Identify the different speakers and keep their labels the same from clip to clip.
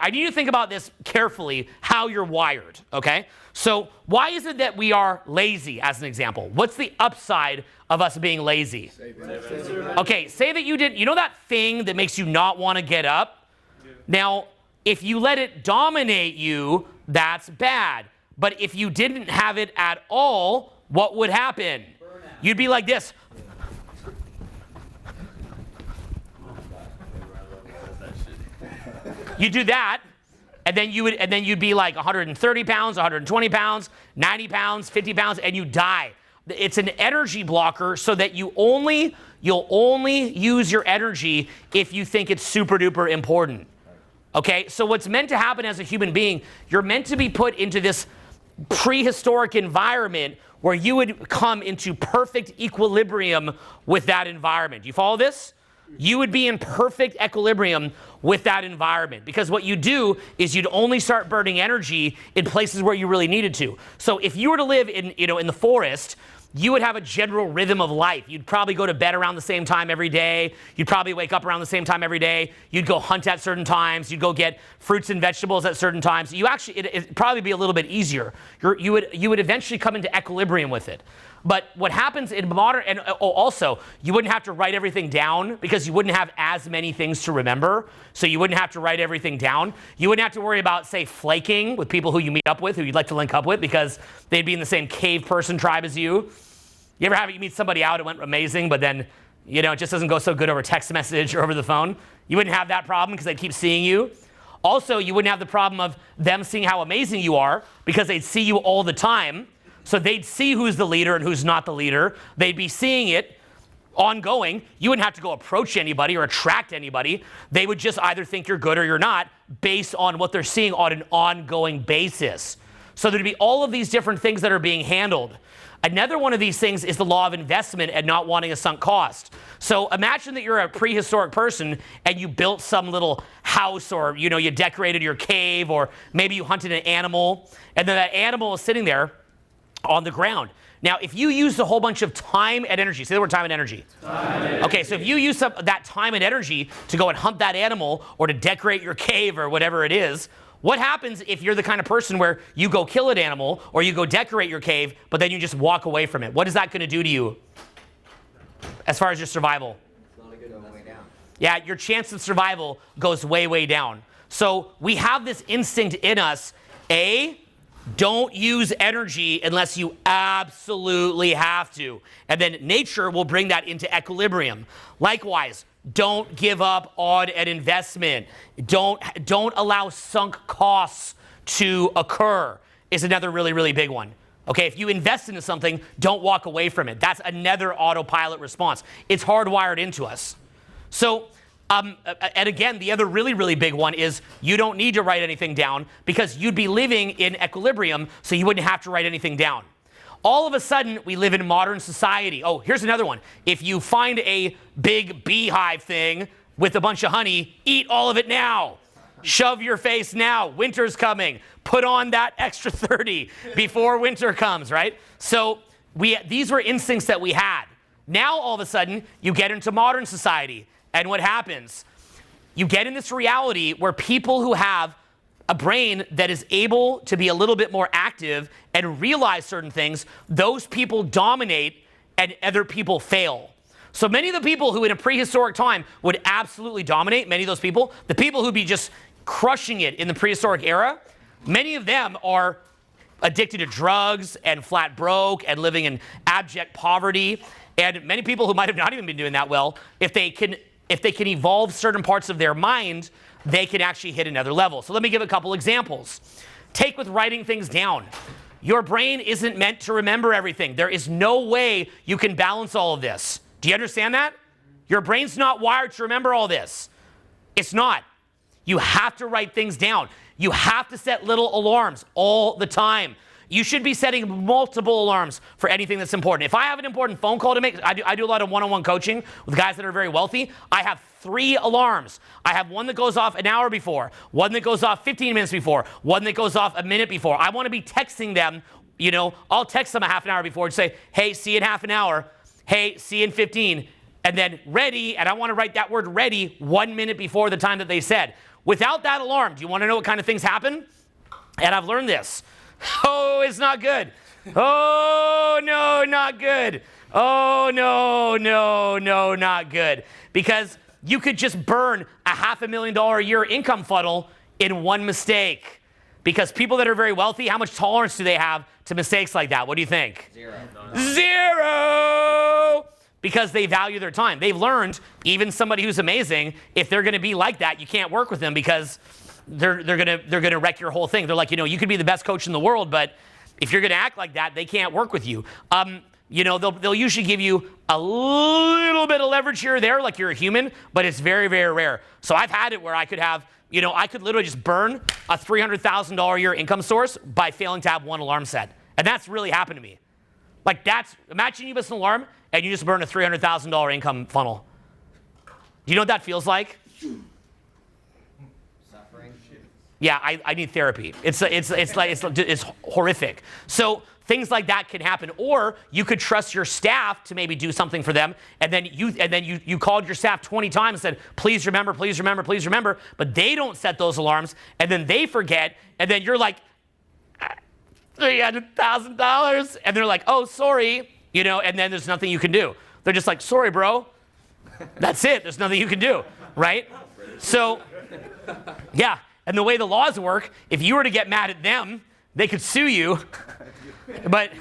Speaker 1: I need you to think about this carefully, how you're wired, okay? So why is it that we are lazy, as an example? What's the upside of us being lazy? Okay, say that you know that thing that makes you not want to get up? Now, if you let it dominate you, that's bad. But if you didn't have it at all, what would happen? You'd be like this. You do that, and then you'd be like 130 pounds, 120 pounds, 90 pounds, 50 pounds, and you die. It's an energy blocker so that you'll only use your energy if you think it's super duper important. Okay, so what's meant to happen as a human being, you're meant to be put into this prehistoric environment where you would come into perfect equilibrium with that environment. Do you follow this? You would be in perfect equilibrium with that environment, because what you do is you'd only start burning energy in places where you really needed to. So if you were to live in the forest, you would have a general rhythm of life. You'd probably go to bed around the same time every day. You'd probably wake up around the same time every day. You'd go hunt at certain times. You'd go get fruits and vegetables at certain times. It'd probably be a little bit easier. You would eventually come into equilibrium with it. But what happens in modern, and also, you wouldn't have to write everything down because you wouldn't have as many things to remember. So you wouldn't have to write everything down. You wouldn't have to worry about, say, flaking with people who you meet up with, who you'd like to link up with, because they'd be in the same cave person tribe as you. You ever have it, you meet somebody out, it went amazing, but then, it just doesn't go so good over text message or over the phone? You wouldn't have that problem because they'd keep seeing you. Also, you wouldn't have the problem of them seeing how amazing you are because they'd see you all the time. So they'd see who's the leader and who's not the leader. They'd be seeing it ongoing. You wouldn't have to go approach anybody or attract anybody. They would just either think you're good or you're not based on what they're seeing on an ongoing basis. So there'd be all of these different things that are being handled. Another one of these things is the law of investment and not wanting a sunk cost. So imagine that you're a prehistoric person and you built some little house, or you decorated your cave, or maybe you hunted an animal, and then that animal is sitting there on the ground. Now, if you use a whole bunch of time and energy, say the word time and energy. Okay, so if you use that time and energy to go and hunt that animal or to decorate your cave or whatever it is, what happens if you're the kind of person where you go kill an animal or you go decorate your cave, but then you just walk away from it? What is that going to do to you as far as your survival?
Speaker 2: It's not a good way down.
Speaker 1: Yeah, your chance of survival goes way, way down. So we have this instinct in us, don't use energy unless you absolutely have to. And then nature will bring that into equilibrium. Likewise, don't give up on an investment. Don't allow sunk costs to occur is another really, really big one. Okay, if you invest into something, don't walk away from it. That's another autopilot response. It's hardwired into us. So, and again, the other really, really big one is you don't need to write anything down because you'd be living in equilibrium, so you wouldn't have to write anything down. All of a sudden, we live in modern society. Oh, here's another one. If you find a big beehive thing with a bunch of honey, eat all of it now. Shove your face now. Winter's coming. Put on that extra 30 before winter comes, right? So these were instincts that we had. Now, all of a sudden, you get into modern society. And what happens? You get in this reality where people who have a brain that is able to be a little bit more active and realize certain things, those people dominate and other people fail. So many of the people who in a prehistoric time would absolutely dominate, many of those people, the people who'd be just crushing it in the prehistoric era, many of them are addicted to drugs and flat broke and living in abject poverty. And many people who might have not even been doing that well, if they can evolve certain parts of their mind, they can actually hit another level. So let me give a couple examples. Take with writing things down. Your brain isn't meant to remember everything. There is no way you can balance all of this. Do you understand that? Your brain's not wired to remember all this. It's not. You have to write things down. You have to set little alarms all the time. You should be setting multiple alarms for anything that's important. If I have an important phone call to make, I do a lot of one-on-one coaching with guys that are very wealthy. I have 3 alarms. I have one that goes off an hour before, one that goes off 15 minutes before, one that goes off a minute before. I want to be texting them, I'll text them a half an hour before and say, hey, see you in half an hour. Hey, see you in 15. And then ready, and I want to write that word ready 1 minute before the time that they said. without that alarm, do you want to know what kind of things happen? And I've learned this. Oh, it's not good. Oh, no, not good. Oh, no, no, no, not good. Because you could just burn a $500,000 a year income funnel in one mistake. Because people that are very wealthy, how much tolerance do they have to mistakes like that? What do you think? Zero. Because they value their time. They've learned, even somebody who's amazing, if they're going to be like that, you can't work with them because they're gonna wreck your whole thing. They're like, you could be the best coach in the world, but if you're gonna act like that, they can't work with you. They'll usually give you a little bit of leverage here or there, like you're a human, but it's very, very rare. So I've had it where I could have, I could literally just burn a $300,000 a year income source by failing to have one alarm set. And that's really happened to me. Like imagine you miss an alarm and you just burn a $300,000 income funnel. Do you know what that feels like? Yeah, I need therapy. It's horrific. So things like that can happen. Or you could trust your staff to maybe do something for them, and then you called your staff 20 times and said, please remember, please remember, please remember, but they don't set those alarms, and then they forget, and then you're like, $300,000, and they're like, oh, sorry, and then there's nothing you can do. They're just like, sorry, bro. That's it. There's nothing you can do, right? So, yeah. And the way the laws work, if you were to get mad at them, they could sue you. But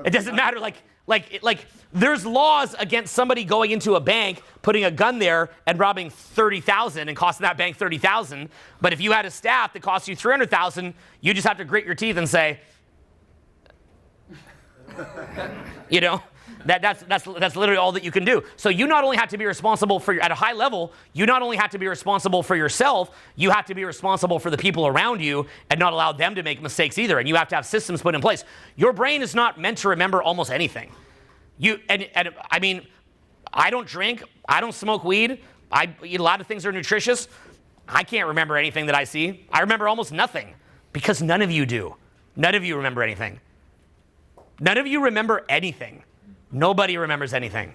Speaker 1: it doesn't matter. Like there's laws against somebody going into a bank, putting a gun there and robbing $30,000 and costing that bank $30,000. But if you had a staff that cost you $300,000, you just have to grit your teeth and say, That's literally all that you can do. So you not only have to be responsible at a high level, you not only have to be responsible for yourself, you have to be responsible for the people around you and not allow them to make mistakes either. And you have to have systems put in place. Your brain is not meant to remember almost anything. I mean, I don't drink, I don't smoke weed, I eat a lot of things that are nutritious. I can't remember anything that I see. I remember almost nothing because none of you do. None of you remember anything. None of you remember anything. Nobody remembers anything.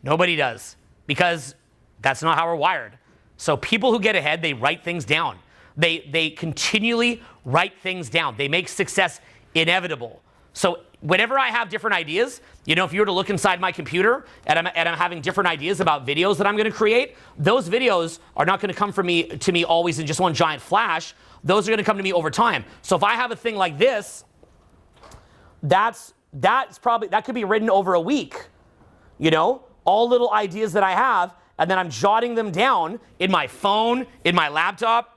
Speaker 1: Nobody does, because that's not how we're wired. So people who get ahead, they write things down. They continually write things down. They make success inevitable. So whenever I have different ideas, if you were to look inside my computer and I'm having different ideas about videos that I'm going to create, those videos are not going to come to me always in just one giant flash. Those are going to come to me over time. So if I have a thing like this, that could be written over a week, all little ideas that I have, and then I'm jotting them down in my phone, in my laptop,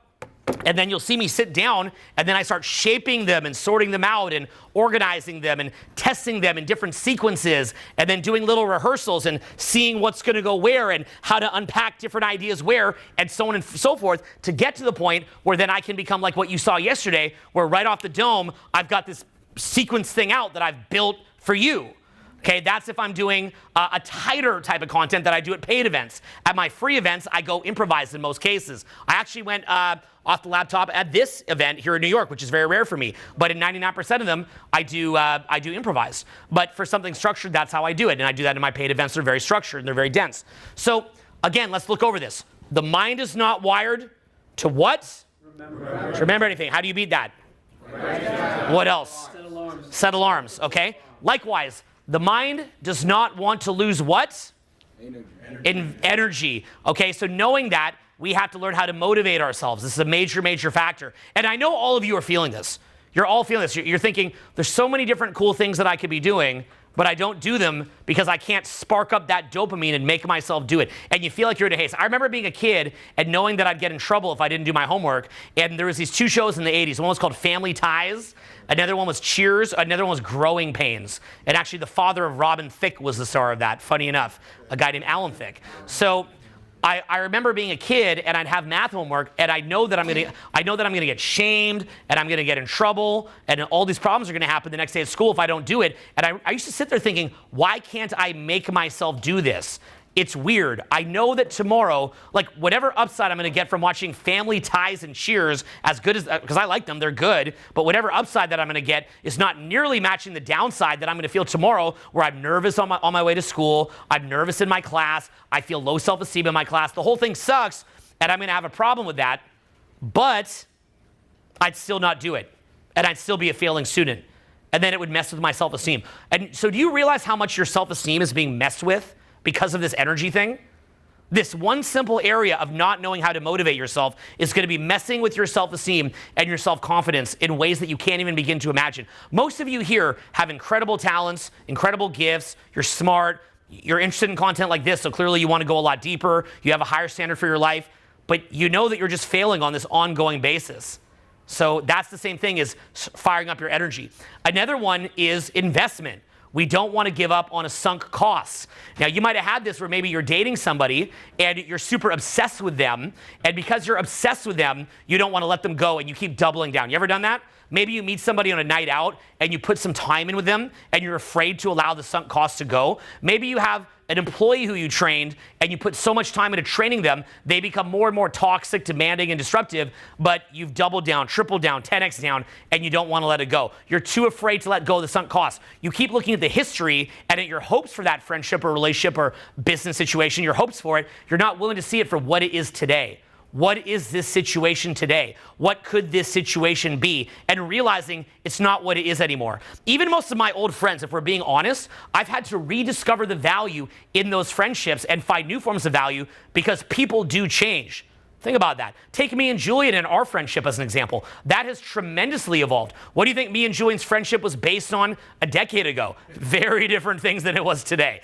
Speaker 1: and then you'll see me sit down, and then I start shaping them and sorting them out and organizing them and testing them in different sequences, and then doing little rehearsals and seeing what's going to go where and how to unpack different ideas where, and so on and so forth, to get to the point where then I can become like what you saw yesterday, where right off the dome, I've got this sequence thing out that I've built for you. Okay, that's if I'm doing a tighter type of content that I do at paid events. At my free events, I go improvise in most cases. I actually went off the laptop at this event here in New York, which is very rare for me. But in 99% of them, I do improvise. But for something structured, that's how I do it. And I do that in my paid events. They're very structured and they're very dense. So again, let's look over this. The mind is not wired to what? To remember anything. How do you beat that? What else? Set alarms, okay? Likewise, the mind does not want to lose what? Energy. Okay, so knowing that, we have to learn how to motivate ourselves. This is a major, major factor. And I know all of you are feeling this. You're all feeling this. You're thinking, there's so many different cool things that I could be doing, but I don't do them because I can't spark up that dopamine and make myself do it. And you feel like you're in a haste. I remember being a kid and knowing that I'd get in trouble if I didn't do my homework. And there was these two shows in the 80s. One was called Family Ties. Another one was Cheers. Another one was Growing Pains. And actually the father of Robin Thicke was the star of that, funny enough, a guy named Alan Thicke. So I remember being a kid and I'd have math homework and I know that I'm gonna get shamed and I'm gonna get in trouble and all these problems are gonna happen the next day at school if I don't do it. And I used to sit there thinking, why can't I make myself do this? It's weird. I know that tomorrow, like whatever upside I'm going to get from watching Family Ties and Cheers, as good as, because I like them, they're good, but whatever upside that I'm going to get is not nearly matching the downside that I'm going to feel tomorrow, where I'm nervous on my way to school, I'm nervous in my class, I feel low self-esteem in my class, the whole thing sucks, and I'm going to have a problem with that. but I'd still not do it. And I'd still be a failing student. And then it would mess with my self-esteem. And so do you realize how much your self-esteem is being messed with because of this energy thing? This one simple area of not knowing how to motivate yourself is going to be messing with your self-esteem and your self-confidence in ways that you can't even begin to imagine. Most of you here have incredible talents, incredible gifts, you're smart, you're interested in content like this, so clearly you want to go a lot deeper, you have a higher standard for your life, but you know that you're just failing on this ongoing basis. So that's the same thing as firing up your energy. Another one is investment. We don't want to give up on a sunk cost. Now, you might have had this where maybe you're dating somebody and you're super obsessed with them. And because you're obsessed with them, you don't want to let them go and you keep doubling down. You ever done that? Maybe you meet somebody on a night out and you put some time in with them and you're afraid to allow the sunk cost to go. Maybe you have an employee who you trained and you put so much time into training them, they become more and more toxic, demanding, and disruptive, but you've doubled down, tripled down, 10x down, and you don't want to let it go. You're too afraid to let go of the sunk cost. You keep looking at the history and at your hopes for that friendship or relationship or business situation, your hopes for it, you're not willing to see it for what it is today. What is this situation today? What could this situation be? And realizing it's not what it is anymore. Even most of my old friends, if we're being honest, I've had to rediscover the value in those friendships and find new forms of value because people do change. Think about that. Take me and Julian and our friendship as an example. That has tremendously evolved. What do you think me and Julian's friendship was based on a decade ago? Very different things than it was today,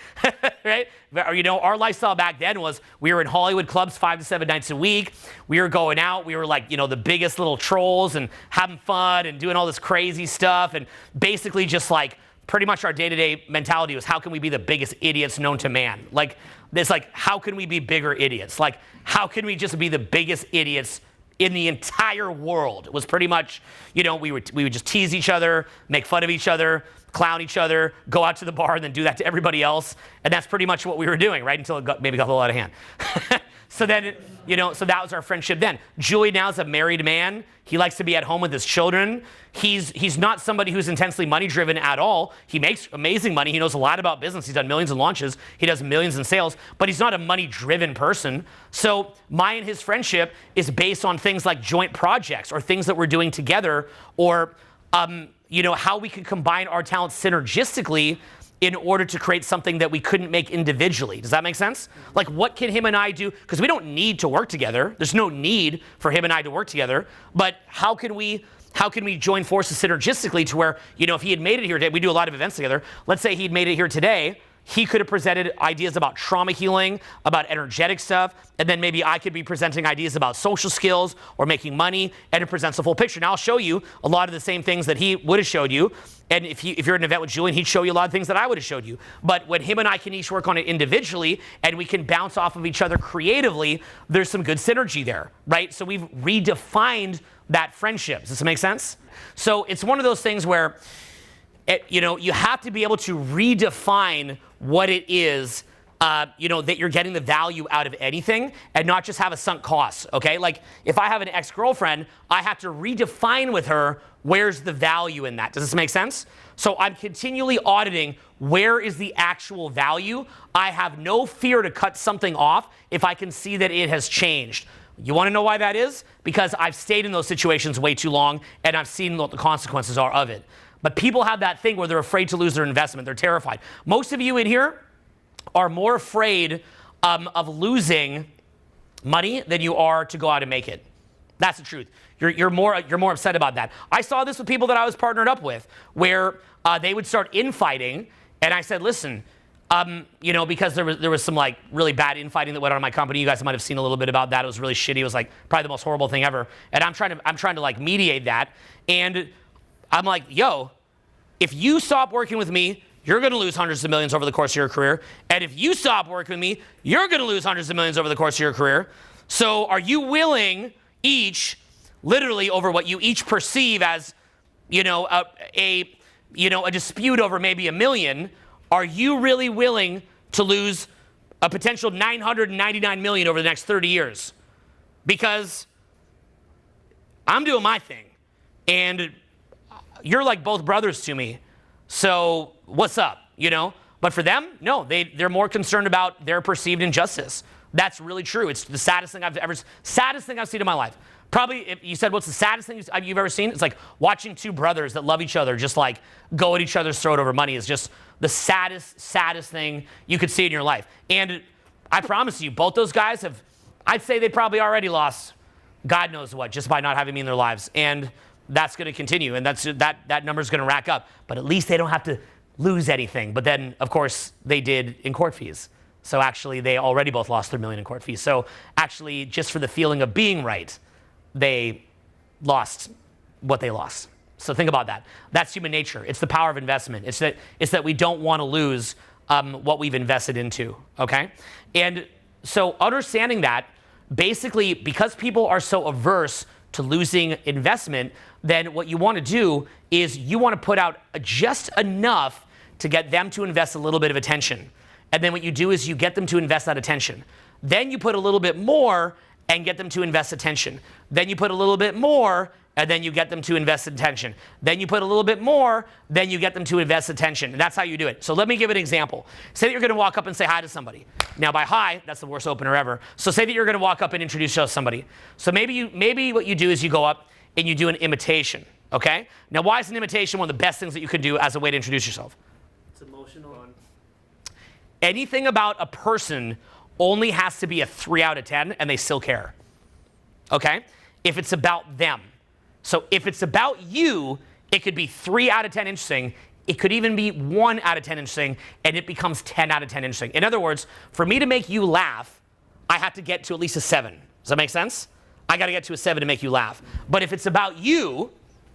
Speaker 1: right? You know, our lifestyle back then was we were in Hollywood clubs 5 to 7 nights a week. We were going out. We were like, you know, the biggest little trolls and having fun and doing all this crazy stuff and basically just like pretty much our day-to-day mentality was how can we be the biggest idiots known to man? Like, it's like, how can we be bigger idiots? Like, how can we just be the biggest idiots in the entire world? It was pretty much, you know, we would just tease each other, make fun of each other, clown each other, go out to the bar and then do that to everybody else. And that's pretty much what we were doing, right? Until it maybe got a little out of hand. So then, you know, so that was our friendship then. Julie now is a married man. He likes to be at home with his children. He's not somebody who's intensely money-driven at all. He makes amazing money. He knows a lot about business. He's done millions in launches. He does millions in sales, but he's not a money-driven person. So my and his friendship is based on things like joint projects or things that we're doing together or, you know, how we can combine our talents synergistically in order to create something that we couldn't make individually. Does that make sense? Like, what can him and I do? Because we don't need to work together. There's no need for him and I to work together. But how can we join forces synergistically to where, you know, if he had made it here today, we do a lot of events together. Let's say he'd made it here today. He could have presented ideas about trauma healing, about energetic stuff, and then maybe I could be presenting ideas about social skills or making money, and it presents a full picture. Now I'll show you a lot of the same things that he would have showed you, and if you're at an event with Julian, he'd show you a lot of things that I would have showed you. But when him and I can each work on it individually, and we can bounce off of each other creatively, there's some good synergy there, right? So we've redefined that friendship. Does this make sense? So it's one of those things where you know, you have to be able to redefine what it is, you know, that you're getting the value out of anything and not just have a sunk cost, okay? Like, if I have an ex-girlfriend, I have to redefine with her where's the value in that. Does this make sense? So I'm continually auditing where is the actual value. I have no fear to cut something off if I can see that it has changed. You want to know why that is? Because I've stayed in those situations way too long and I've seen what the consequences are of it. But people have that thing where they're afraid to lose their investment. They're terrified. Most of you in here are more afraid of losing money than you are to go out and make it. That's the truth. You're more upset about that. I saw this with people that I was partnered up with, where they would start infighting, and I said, listen, you know, because there was some like really bad infighting that went on in my company. You guys might have seen a little bit about that. It was really shitty. It was like probably the most horrible thing ever. And I'm trying to like mediate that. And I'm like, yo, if you stop working with me, you're going to lose hundreds of millions over the course of your career. And if you stop working with me, you're going to lose hundreds of millions over the course of your career. So are you willing each, literally over what you each perceive as, you know, a dispute over maybe $1 million, are you really willing to lose a potential $999 million over the next 30 years? Because I'm doing my thing. And you're like both brothers to me, so what's up, you know? But for them, no, they're more concerned about their perceived injustice. That's really true. It's the saddest thing I've seen in my life. Probably, if you said, what's the saddest thing you've ever seen? It's like watching two brothers that love each other just like go at each other's throat over money is just the saddest thing you could see in your life. And I promise you, both those guys have, I'd say they probably already lost God knows what just by not having me in their lives. And that's going to continue, and that number's going to rack up. But at least they don't have to lose anything. But then, of course, they did in court fees. So actually, they already both lost their $1 million in court fees. So actually, just for the feeling of being right, they lost what they lost. So think about that. That's human nature. It's the power of investment. It's that we don't want to lose what we've invested into, okay? And so understanding that, basically, because people are so averse to losing investment, then what you want to do is you want to put out just enough to get them to invest a little bit of attention. And then what you do is you get them to invest that attention. Then you put a little bit more and get them to invest attention. Then you put a little bit more, and then you get them to invest attention. Then you put a little bit more, then you get them to invest attention. And that's how you do it. So let me give an example. Say that you're going to walk up and say hi to somebody. Now by hi, that's the worst opener ever. So say that you're going to walk up and introduce yourself to somebody. So maybe what you do is you go up and you do an imitation, okay? Now why is an imitation one of the best things that you can do as a way to introduce yourself?
Speaker 2: It's emotional.
Speaker 1: Anything about a person only has to be a 3 out of 10 and they still care, okay? If it's about them. So if it's about you, it could be 3 out of 10 interesting. It could even be 1 out of 10 interesting, and it becomes 10 out of 10 interesting. In other words, for me to make you laugh, I have to get to at least a 7. Does that make sense? I got to get to a 7 to make you laugh. But if it's about you,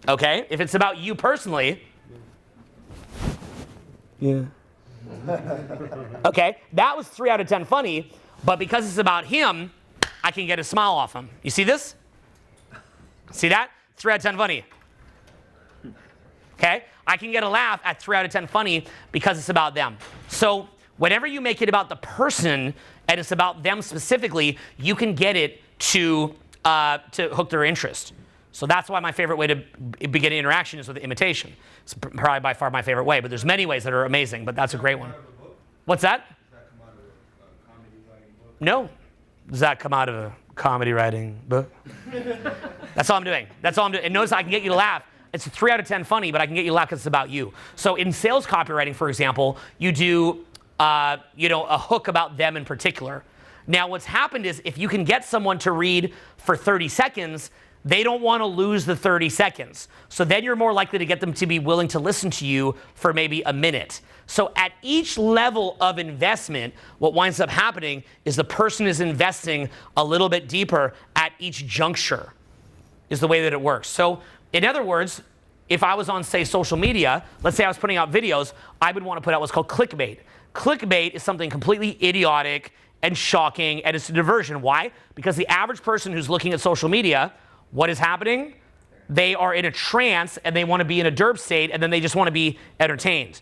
Speaker 1: okay, if it's about you personally, yeah. Okay, that was 3 out of 10 funny, but because it's about him, I can get a smile off him. You see this? See that? 3 out of 10 funny. Okay? I can get a laugh at 3 out of 10 funny because it's about them. So whenever you make it about the person and it's about them specifically, you can get it to hook their interest. So that's why my favorite way to begin an interaction is with imitation. It's probably by far my favorite way, but there's many ways that are amazing, but that's a great one. What's that?
Speaker 3: Does that come out of a comedy writing book?
Speaker 1: No. Does that come out of a comedy writing book? That's all I'm doing. That's all I'm doing. And notice I can get you to laugh. It's a 3 out of 10 funny, but I can get you to laugh because it's about you. So in sales copywriting, for example, you do a hook about them in particular. Now what's happened is if you can get someone to read for 30 seconds, they don't want to lose the 30 seconds. So then you're more likely to get them to be willing to listen to you for maybe a minute. So at each level of investment, what winds up happening is the person is investing a little bit deeper at each juncture, is the way that it works. So in other words, if I was on, say, social media, let's say I was putting out videos, I would want to put out what's called clickbait. Clickbait is something completely idiotic and shocking, and it's a diversion. Why? Because the average person who's looking at social media, what is happening? They are in a trance and they want to be in a derp state, and then they just want to be entertained.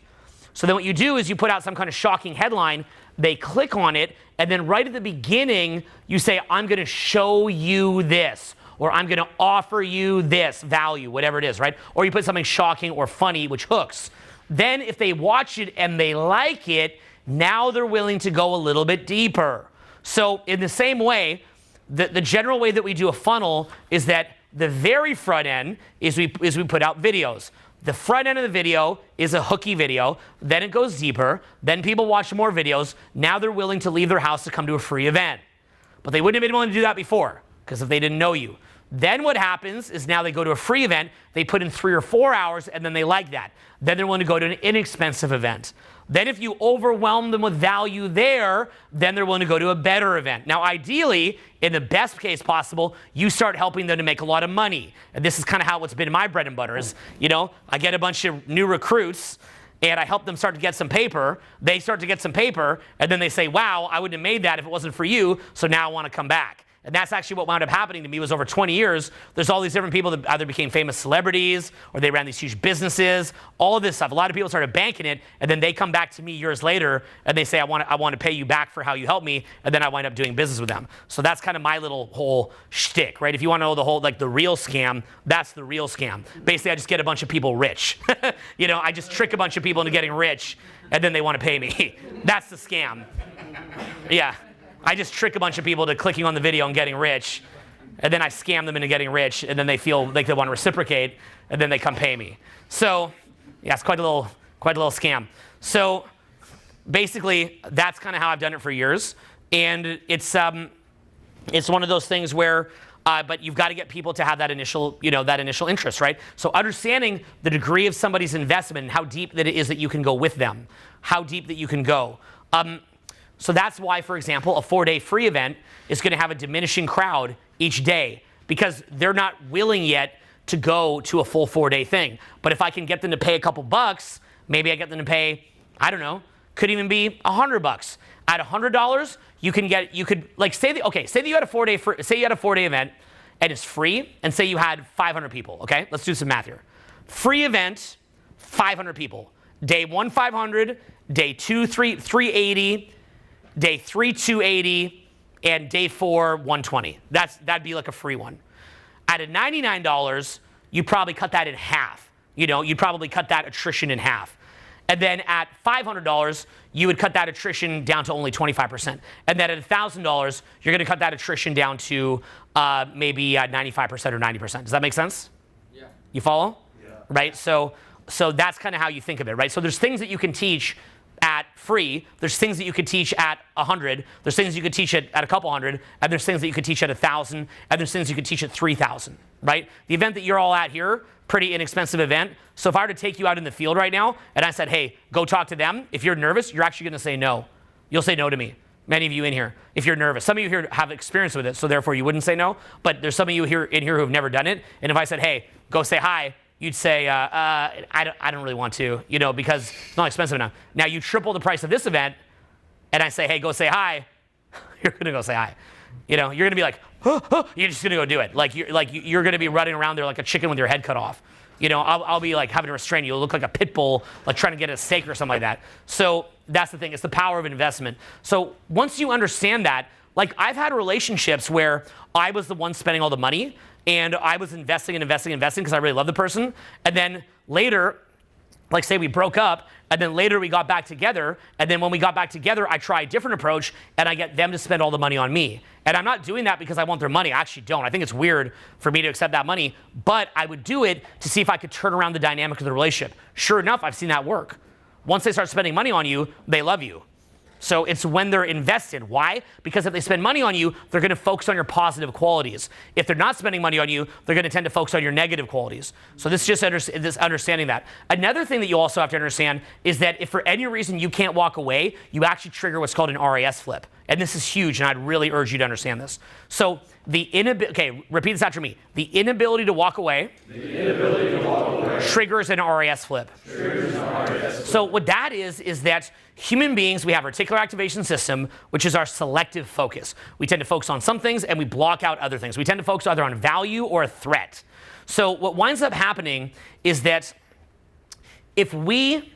Speaker 1: So then what you do is you put out some kind of shocking headline, they click on it, and then right at the beginning, you say, I'm going to show you this, or I'm going to offer you this value, whatever it is, right? Or you put something shocking or funny, which hooks. Then if they watch it and they like it, now they're willing to go a little bit deeper. So in the same way, the general way that we do a funnel is that the very front end is we put out videos. The front end of the video is a hooky video, then it goes deeper, then people watch more videos, now they're willing to leave their house to come to a free event. But they wouldn't have been willing to do that before, because if they didn't know you. Then what happens is now they go to a free event, they put in 3 or 4 hours, and then they like that. Then they're willing to go to an inexpensive event. Then if you overwhelm them with value there, then they're willing to go to a better event. Now ideally, in the best case possible, you start helping them to make a lot of money. And this is kind of how it's been my bread and butter is, I get a bunch of new recruits and I help them start to get some paper. They start to get some paper, and then they say, wow, I wouldn't have made that if it wasn't for you, so now I want to come back. And that's actually what wound up happening to me was over 20 years, there's all these different people that either became famous celebrities or they ran these huge businesses, all of this stuff. A lot of people started banking it, and then they come back to me years later and they say, I want to pay you back for how you helped me, and then I wind up doing business with them. So that's kind of my little whole shtick, right? If you want to know the whole, the real scam, that's the real scam. Basically, I just get a bunch of people rich. I just trick a bunch of people into getting rich, and then they want to pay me. That's the scam. Yeah. I just trick a bunch of people to clicking on the video and getting rich, and then I scam them into getting rich, and then they feel like they want to reciprocate, and then they come pay me. So yeah, it's quite a little scam. So basically, that's kind of how I've done it for years, and it's one of those things where, but you've got to get people to have that initial interest, right? So understanding the degree of somebody's investment and how deep that it is that you can go with them, how deep that you can go. So that's why, for example, a 4-day free event is going to have a diminishing crowd each day because they're not willing yet to go to a full 4-day thing. But if I can get them to pay a couple bucks, maybe I get them to pay, I don't know, could even be $100. At $100, you could say that you had a 4-day event and it's free, and say you had 500 people. Okay, let's do some math here. Free event, 500 people. Day 1, 500. Day 2, 380. Day 3, 280, and day 4, 120. That'd be like a free one. At a $99, you probably cut that in half. You'd probably cut that attrition in half. And then at $500, you would cut that attrition down to only 25%. And then at $1,000, you're going to cut that attrition down to maybe 95% or 90%. Does that make sense?
Speaker 3: Yeah.
Speaker 1: You follow?
Speaker 3: Yeah.
Speaker 1: Right? So that's kind of how you think of it, right? So there's things that you can teach at free, there's things that you could teach at 100, there's things you could teach at a couple hundred, and there's things that you could teach at 1,000, and there's things you could teach at 3,000, right? The event that you're all at here, pretty inexpensive event. So if I were to take you out in the field right now, and I said, hey, go talk to them, if you're nervous, you're actually gonna say no. You'll say no to me. Many of you in here, if you're nervous. Some of you here have experience with it, so therefore you wouldn't say no, but there's some of you in here who have never done it, and if I said, hey, go say hi, you'd say, I don't really want to, because it's not expensive enough. Now you triple the price of this event, and I say, hey, go say hi. You're gonna go say hi. You're gonna be like, you're just gonna go do it. You're gonna be running around there like a chicken with your head cut off. I'll be like having to restrain you. You'll look like a pit bull, like trying to get a steak or something like that. So that's the thing. It's the power of investment. So once you understand that, like I've had relationships where I was the one spending all the money, and I was investing because I really love the person. And then later, like say we broke up, and then later we got back together. And then when we got back together, I try a different approach, and I get them to spend all the money on me. And I'm not doing that because I want their money. I actually don't. I think it's weird for me to accept that money, but I would do it to see if I could turn around the dynamic of the relationship. Sure enough, I've seen that work. Once they start spending money on you, they love you. So it's when they're invested. Why? Because if they spend money on you, they're going to focus on your positive qualities. If they're not spending money on you, they're going to tend to focus on your negative qualities. So this is just this understanding that. Another thing that you also have to understand is that if for any reason you can't walk away, you actually trigger what's called an RAS flip. And this is huge, and I'd really urge you to understand this. So repeat this after me. The inability to walk away, triggers an RAS flip. So what that is that human beings, we have our reticular activation system, which is our selective focus. We tend to focus on some things and we block out other things. We tend to focus either on value or a threat. So what winds up happening is that if we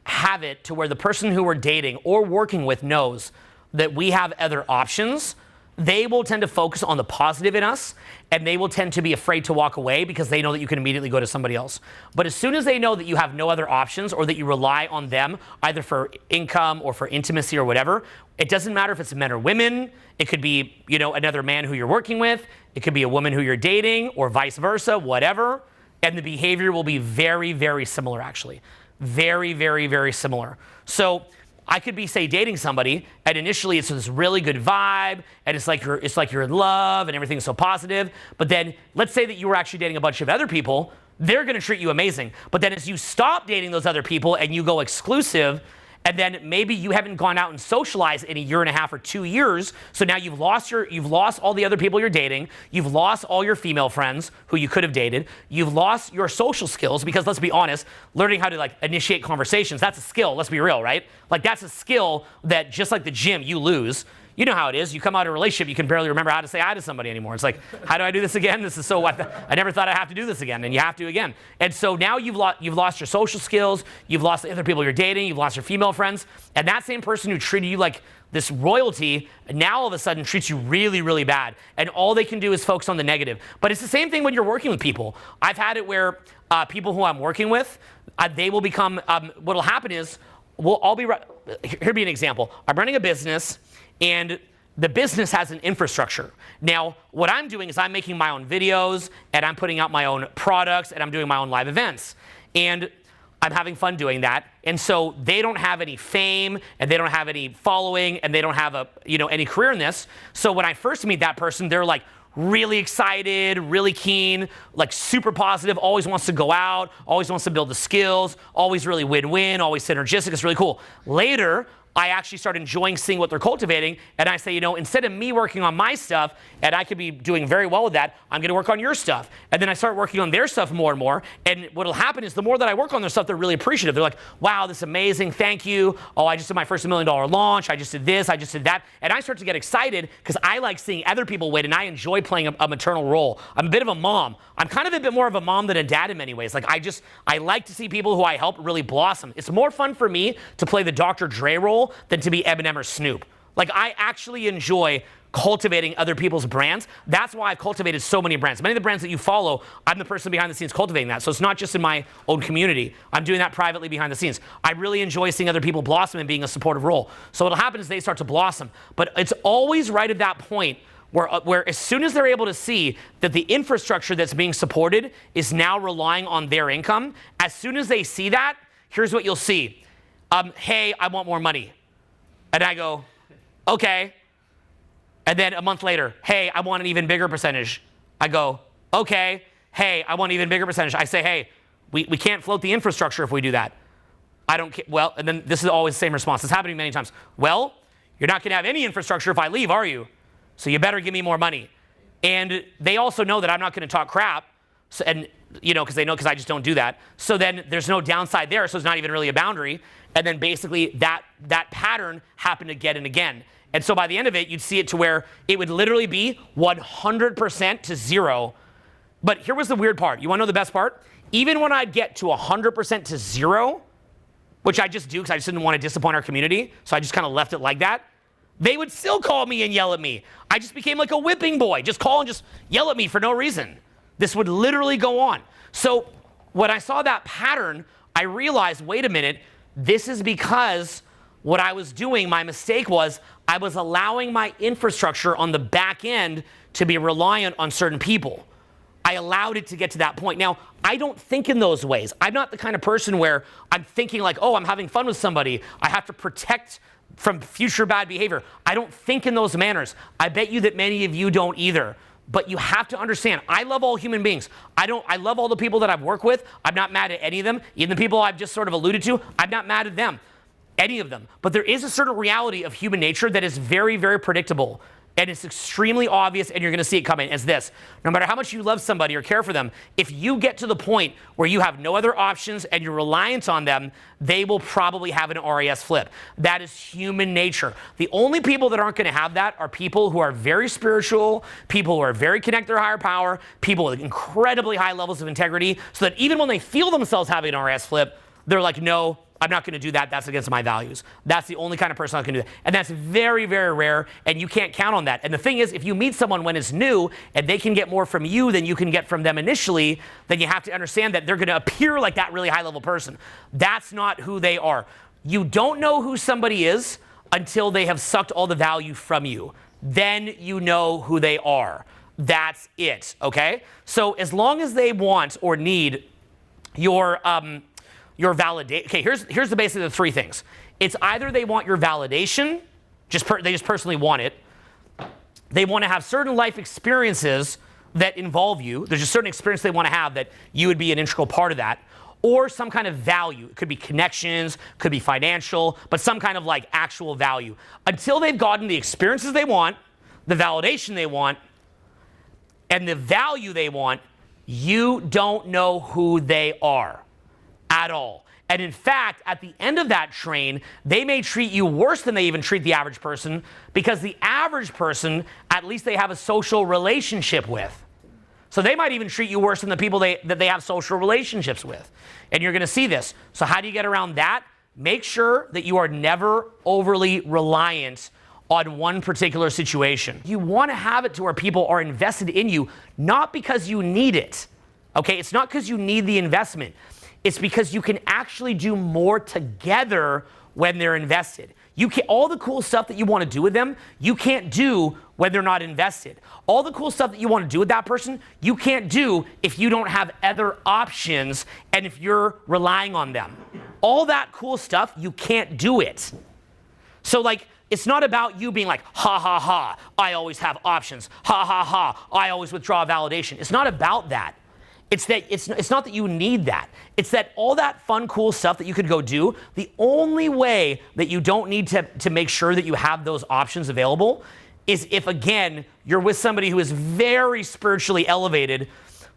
Speaker 1: have it to where the person who we're dating or working with knows that we have other options, they will tend to focus on the positive in us, and they will tend to be afraid to walk away because they know that you can immediately go to somebody else. But as soon as they know that you have no other options or that you rely on them either for income or for intimacy or whatever, it doesn't matter if it's men or women. It could be, another man who you're working with. It could be a woman who you're dating or vice versa, whatever. And the behavior will be very, very similar, actually. Very, very, very similar. So I could be, say, dating somebody, and initially it's this really good vibe, and it's like you're in love, and everything's so positive. But then, let's say that you were actually dating a bunch of other people, they're going to treat you amazing. But then, as you stop dating those other people and you go exclusive, and then maybe you haven't gone out and socialized in a year and a half or 2 years, so now you've lost all the other people you're dating, you've lost all your female friends who you could have dated, you've lost your social skills, because let's be honest, learning how to initiate conversations, that's a skill, let's be real, right? That's a skill that just like the gym, you lose. You know how it is. You come out of a relationship, you can barely remember how to say hi to somebody anymore. It's like, how do I do this again? This is so what? I never thought I'd have to do this again, and you have to again. And so now you've lost your social skills, you've lost the other people you're dating, you've lost your female friends, and that same person who treated you like this royalty now all of a sudden treats you really, really bad. And all they can do is focus on the negative. But it's the same thing when you're working with people. I've had it where people who I'm working with, they will become, what'll happen is, here'll be an example. I'm running a business, and The business has an infrastructure. Now, what I'm doing is I'm making my own videos, and I'm putting out my own products, and I'm doing my own live events. And I'm having fun doing that. And so they don't have any fame, and they don't have any following, and they don't have any career in this. So when I first meet that person, they're like really excited, really keen, like super positive, always wants to go out, always wants to build the skills, always really win-win, always synergistic. It's really cool. Later, I actually start enjoying seeing what they're cultivating, and I say, instead of me working on my stuff, and I could be doing very well with that, I'm gonna work on your stuff. And then I start working on their stuff more and more, and what'll happen is the more that I work on their stuff, they're really appreciative. They're like, wow, this is amazing, thank you. Oh, I just did my first $1 million launch, I just did this, I just did that. And I start to get excited because I like seeing other people win, and I enjoy playing a maternal role. I'm a bit of a mom. I'm kind of a bit more of a mom than a dad in many ways. Like I like to see people who I help really blossom. It's more fun for me to play the Dr. Dre role than to be Eminem or Snoop. Like I actually enjoy cultivating other people's brands. That's why I've cultivated so many brands. Many of the brands that you follow, I'm the person behind the scenes cultivating that. So it's not just in my own community. I'm doing that privately behind the scenes. I really enjoy seeing other people blossom and being a supportive role. So what'll happen is they start to blossom. But it's always right at that point where as soon as they're able to see that the infrastructure that's being supported is now relying on their income, as soon as they see that, here's what you'll see. Hey, I want more money. And I go, okay. And then a month later, hey, I want an even bigger percentage. I go, okay. Hey, I want an even bigger percentage. I say, hey, we can't float the infrastructure if we do that. I don't care. Well, and then this is always the same response. It's happening many times. Well, you're not going to have any infrastructure if I leave, are you? So you better give me more money. And they also know that I'm not going to talk crap. So, and because they know because I just don't do that. So then there's no downside there. So it's not even really a boundary. And then basically that pattern happened again and again. And so by the end of it, you'd see it to where it would literally be 100% to zero. But here was the weird part. You want to know the best part? Even when I'd get to 100% to zero, which I just do because I just didn't want to disappoint our community, so I just kind of left it like that, they would still call me and yell at me. I just became like a whipping boy. Just call and just yell at me for no reason. This would literally go on. So when I saw that pattern, I realized, wait a minute, this is because what I was doing, my mistake was I was allowing my infrastructure on the back end to be reliant on certain people. I allowed it to get to that point. Now, I don't think in those ways. I'm not the kind of person where I'm thinking like, oh, I'm having fun with somebody. I have to protect from future bad behavior. I don't think in those manners. I bet you that many of you don't either. But you have to understand, I love all human beings. I love all the people that I've worked with. I'm not mad at any of them. Even the people I've just sort of alluded to, I'm not mad at them, any of them. But there is a certain reality of human nature that is very, very predictable. And it's extremely obvious, and you're going to see it coming. It's this. No matter how much you love somebody or care for them, if you get to the point where you have no other options and you're reliant on them, they will probably have an RAS flip. That is human nature. The only people that aren't going to have that are people who are very spiritual, people who are very connected to their higher power, people with incredibly high levels of integrity, so that even when they feel themselves having an RAS flip, they're like, no, I'm not going to do that. That's against my values. That's the only kind of person I can do that. And that's very, very rare, and you can't count on that. And the thing is, if you meet someone when it's new and they can get more from you than you can get from them initially, then you have to understand that they're going to appear like that really high-level person. That's not who they are. You don't know who somebody is until they have sucked all the value from you. Then you know who they are. That's it, okay? So as long as they want or need your validation. Okay, here's the basic of the three things. It's either they want your validation, they just personally want it. They want to have certain life experiences that involve you. There's just certain experience they want to have that you would be an integral part of that. Or some kind of value. It could be connections, could be financial, but some kind of like actual value. Until they've gotten the experiences they want, the validation they want, and the value they want, you don't know who they are at all. And in fact, at the end of that train, they may treat you worse than they even treat the average person, because the average person, at least they have a social relationship with. So they might even treat you worse than the people that they have social relationships with. And you're going to see this. So how do you get around that? Make sure that you are never overly reliant on one particular situation. You want to have it to where people are invested in you, not because you need it. Okay, it's not because you need the investment. It's because you can actually do more together when they're invested. You can't, all the cool stuff that you want to do with them, you can't do when they're not invested. All the cool stuff that you want to do with that person, you can't do if you don't have other options and if you're relying on them. All that cool stuff, you can't do it. So like, it's not about you being like, ha ha ha, I always have options. Ha ha ha, I always withdraw validation. It's not about that. It's that it's not that you need that. It's that all that fun, cool stuff that you could go do, the only way that you don't need to make sure that you have those options available is if, again, you're with somebody who is very spiritually elevated.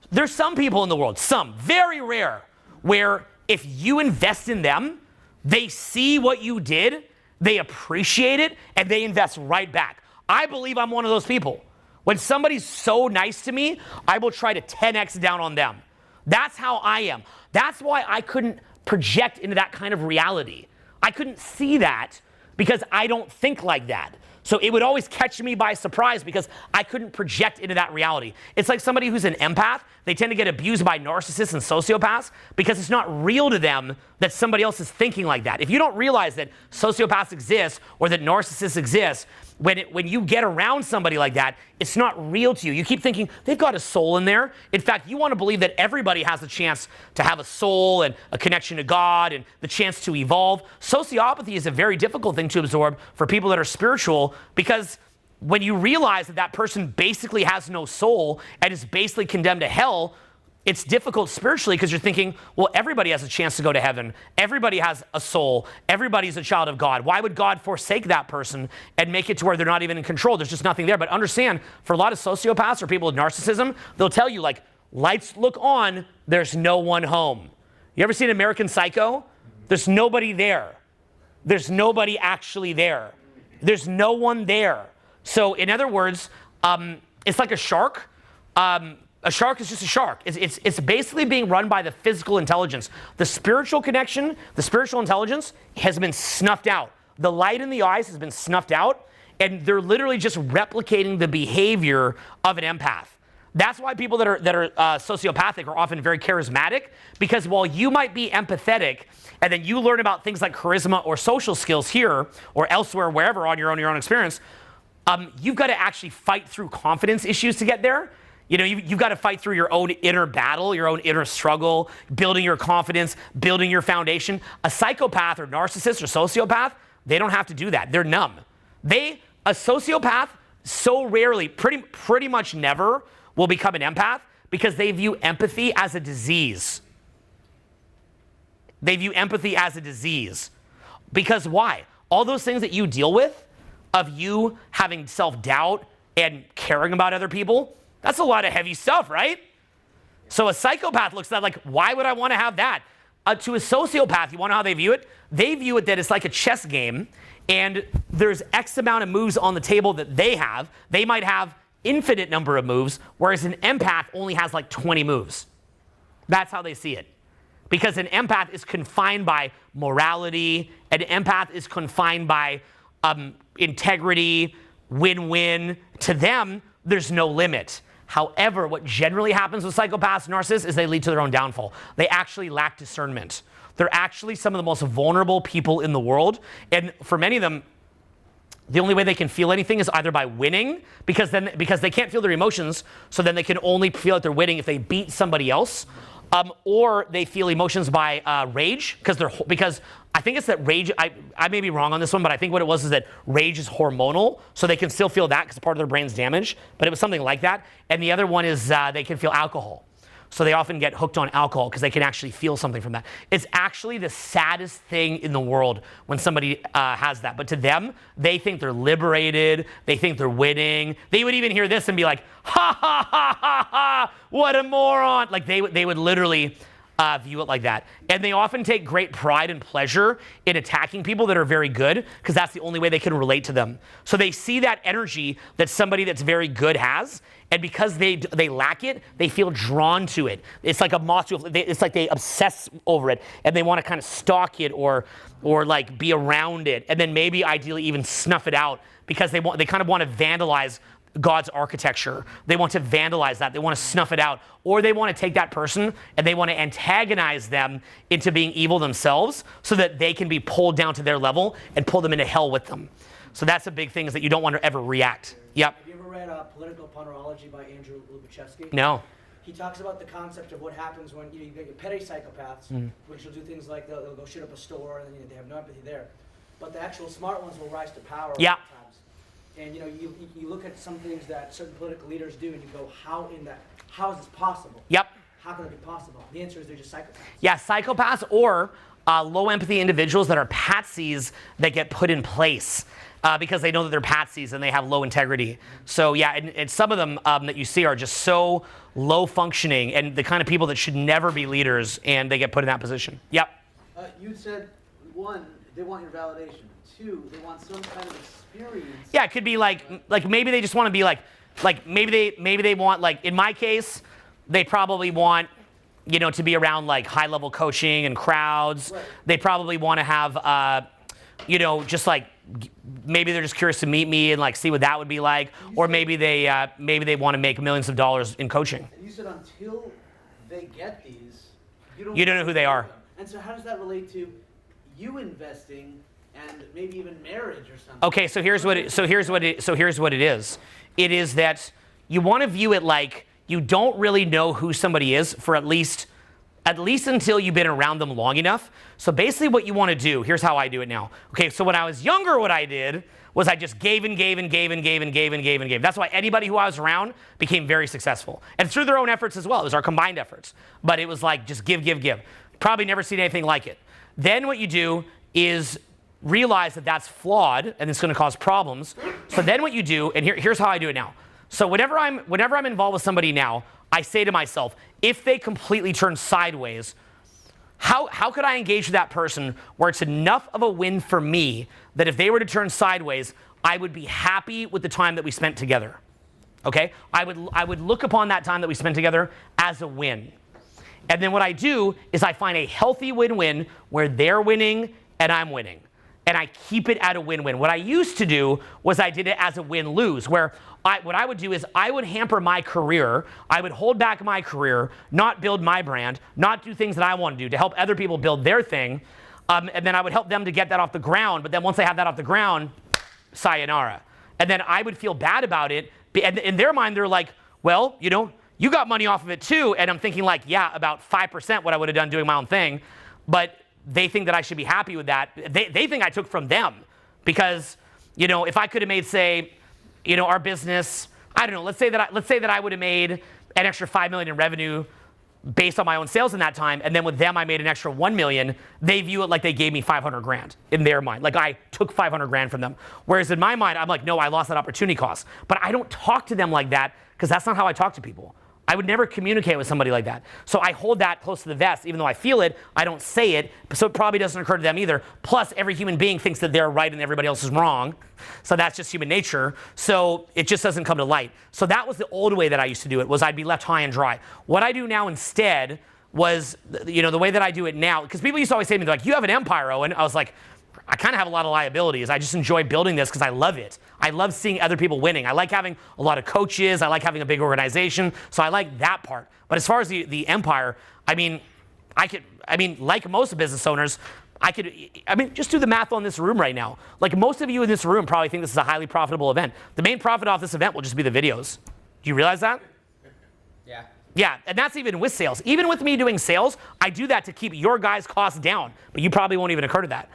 Speaker 1: There's some people in the world, some, very rare, where if you invest in them, they see what you did, they appreciate it, and they invest right back. I believe I'm one of those people. When somebody's so nice to me, I will try to 10x down on them. That's how I am. That's why I couldn't project into that kind of reality. I couldn't see that because I don't think like that. So it would always catch me by surprise because I couldn't project into that reality. It's like somebody who's an empath. They tend to get abused by narcissists and sociopaths because it's not real to them that somebody else is thinking like that. If you don't realize that sociopaths exist or that narcissists exist, when you get around somebody like that, it's not real to you. You keep thinking, they've got a soul in there. In fact, you want to believe that everybody has a chance to have a soul and a connection to God and the chance to evolve. Sociopathy is a very difficult thing to absorb for people that are spiritual because when you realize that that person basically has no soul and is basically condemned to hell, it's difficult spiritually because you're thinking, well, everybody has a chance to go to heaven. Everybody has a soul. Everybody's a child of God. Why would God forsake that person and make it to where they're not even in control? There's just nothing there. But understand, for a lot of sociopaths or people with narcissism, they'll tell you, like, lights look on, there's no one home. You ever seen American Psycho? There's nobody there. There's nobody actually there. There's no one there. So in other words, it's like a shark. A shark is just a shark. It's basically being run by the physical intelligence. The spiritual connection, the spiritual intelligence has been snuffed out. The light in the eyes has been snuffed out, and they're literally just replicating the behavior of an empath. That's why people that are sociopathic are often very charismatic, because while you might be empathetic, and then you learn about things like charisma or social skills here or elsewhere, wherever on your own experience, you've got to actually fight through confidence issues to get there. You know, you've got to fight through your own inner battle, your own inner struggle, building your confidence, building your foundation. A psychopath or narcissist or sociopath, they don't have to do that. They're numb. A sociopath so rarely, pretty much never, will become an empath because they view empathy as a disease. They view empathy as a disease. Because why? All those things that you deal with, of you having self-doubt and caring about other people, that's a lot of heavy stuff, right? So a psychopath looks at it like, why would I want to have that? To a sociopath, you want to know how they view it? They view it that it's like a chess game, and there's X amount of moves on the table that they have. They might have infinite number of moves, whereas an empath only has like 20 moves. That's how they see it. Because an empath is confined by morality, an empath is confined by integrity, win-win. To them, there's no limit. However, what generally happens with psychopaths and narcissists is they lead to their own downfall. They actually lack discernment. They're actually some of the most vulnerable people in the world. And for many of them, the only way they can feel anything is either by winning, because they can't feel their emotions, so then they can only feel that they're winning if they beat somebody else, or they feel emotions by rage, because I think it's that rage, I may be wrong on this one, but I think what it was is that rage is hormonal, so they can still feel that because part of their brain's damaged, but it was something like that. And the other one is they can feel alcohol. So they often get hooked on alcohol because they can actually feel something from that. It's actually the saddest thing in the world when somebody has that. But to them, they think they're liberated. They think they're winning. They would even hear this and be like, ha, ha, ha, ha, ha, what a moron. Like they would literally view it like that. And they often take great pride and pleasure in attacking people that are very good because that's the only way they can relate to them. So they see that energy that somebody that's very good has, and because they lack it, they feel drawn to it. It's like a moth. It's like they obsess over it, and they want to kind of stalk it or like be around it, and then maybe ideally even snuff it out because they kind of want to vandalize God's architecture. They want to vandalize that. They want to snuff it out. Or they want to take that person and they want to antagonize them into being evil themselves so that they can be pulled down to their level and pull them into hell with them. So that's a big thing, is that you don't want to ever react. Yep.
Speaker 2: Have you ever read Political Ponerology by Andrew Lubachevsky?
Speaker 1: No.
Speaker 2: He talks about the concept of what happens when you get your petty psychopaths, which will do things like they'll go shoot up a store and they have no empathy there. But the actual smart ones will rise to power
Speaker 1: Yeah.
Speaker 2: sometimes. And you look at some things that certain political leaders do and you go, how is this possible?
Speaker 1: Yep.
Speaker 2: How can it be possible? The answer is they're just psychopaths.
Speaker 1: Yeah, psychopaths or low empathy individuals that are patsies that get put in place because they know that they're patsies and they have low integrity. So yeah, and some of them that you see are just so low functioning and the kind of people that should never be leaders, and they get put in that position. Yep.
Speaker 4: You said, one, they want your validation. Two, they want some kind of experience.
Speaker 1: Yeah, it could be like maybe they just want to be like maybe they want, like in my case, they probably want, you know, to be around like high level coaching and crowds.
Speaker 2: Right.
Speaker 1: They probably want to have you know, just like maybe they're just curious to meet me and like see what that would be like, or maybe they want to make millions of dollars in coaching.
Speaker 4: And you said until they get these, you
Speaker 1: don't know who they are.
Speaker 4: And so how does that relate to you investing and maybe even marriage or something?
Speaker 1: Okay, so here's what it is. It is that you want to view it like you don't really know who somebody is for at least until you've been around them long enough. So basically what you want to do, here's how I do it now. Okay, so when I was younger, what I did was I just gave and gave and gave and gave and gave and gave and gave. That's why anybody who I was around became very successful. And through their own efforts as well. It was our combined efforts. But it was like just give, give, give. Probably never seen anything like it. Then what you do is realize that that's flawed and it's going to cause problems. So then what you do, and here's how I do it now. So whenever I'm involved with somebody now, I say to myself, if they completely turn sideways, how could I engage with that person where it's enough of a win for me that if they were to turn sideways, I would be happy with the time that we spent together? Okay? I would look upon that time that we spent together as a win. And then what I do is I find a healthy win-win where they're winning and I'm winning. And I keep it at a win-win. What I used to do was I did it as a win-lose, where what I would do is I would hamper my career, I would hold back my career, not build my brand, not do things that I want to do to help other people build their thing, and then I would help them to get that off the ground, but then once they have that off the ground, sayonara. And then I would feel bad about it, and in their mind they're like, well, you know, you got money off of it too, and I'm thinking like, yeah, about 5% what I would have done doing my own thing, but they think that I should be happy with that. They think I took from them because, you know, if I could have made, say, you know, our business, I don't know, let's say that I would have made an extra $5 million in revenue based on my own sales in that time, and then with them I made an extra $1 million, they view it like they gave me 500 grand in their mind. Like I took 500 grand from them. Whereas in my mind, I'm like, no, I lost that opportunity cost. But I don't talk to them like that because that's not how I talk to people. I would never communicate with somebody like that. So I hold that close to the vest. Even though I feel it, I don't say it. So it probably doesn't occur to them either. Plus, every human being thinks that they're right and everybody else is wrong. So that's just human nature. So it just doesn't come to light. So that was the old way that I used to do it, was I'd be left high and dry. What I do now instead was, you know, the way that I do it now, because people used to always say to me, like, you have an empire, Owen. I was like, I kind of have a lot of liabilities. I just enjoy building this because I love it. I love seeing other people winning. I like having a lot of coaches. I like having a big organization. So I like that part. But as far as the empire, I mean, like most business owners, just do the math on this room right now. Like most of you in this room probably think this is a highly profitable event. The main profit off this event will just be the videos. Do you realize that?
Speaker 5: Yeah.
Speaker 1: Yeah, and that's even with sales. Even with me doing sales, I do that to keep your guys' costs down. But you probably won't even occur to that.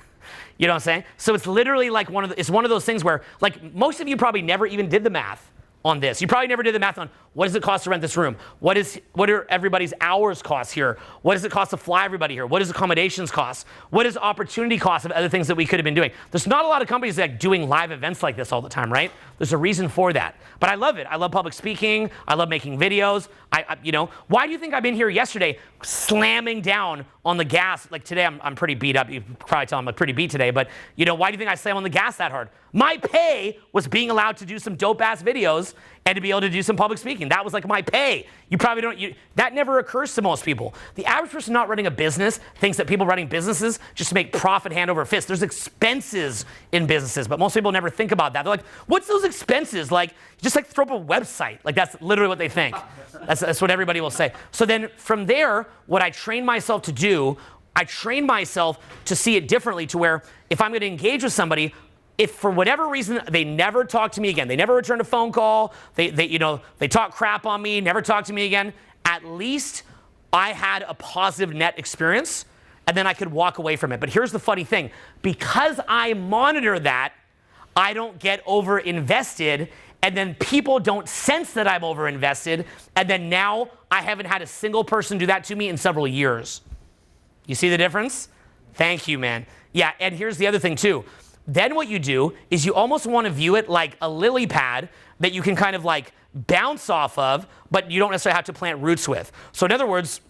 Speaker 1: You know what I'm saying? So it's literally like it's one of those things where, like, most of you probably never even did the math on this. You probably never did the math on what does it cost to rent this room? What are everybody's hours costs here? What does it cost to fly everybody here? What does accommodations cost? What is opportunity cost of other things that we could have been doing? There's not a lot of companies that are doing live events like this all the time, right? There's a reason for that. But I love it. I love public speaking. I love making videos. You know, why do you think I've been here yesterday slamming down on the gas? Like today, I'm pretty beat up. You can probably tell I'm pretty beat today. But, you know, why do you think I slam on the gas that hard? My pay was being allowed to do some dope-ass videos those and to be able to do some public speaking. That was like my pay. You probably don't, that never occurs to most people. The average person not running a business thinks that people running businesses just make profit hand over fist. There's expenses in businesses, but most people never think about that. They're like, what's those expenses? Like, just like throw up a website. Like that's literally what they think. That's what everybody will say. So then from there, what I trained myself to do, I trained myself to see it differently to where if I'm gonna engage with somebody, if for whatever reason they never talk to me again, they never return a phone call, they talk crap on me, never talk to me again, at least I had a positive net experience and then I could walk away from it. But here's the funny thing, because I monitor that, I don't get over-invested, and then people don't sense that I'm over-invested, and then now I haven't had a single person do that to me in several years. You see the difference? Thank you, man. Yeah, and here's the other thing too. Then what you do is you almost want to view it like a lily pad that you can kind of like bounce off of, but you don't necessarily have to plant roots with. So in other words,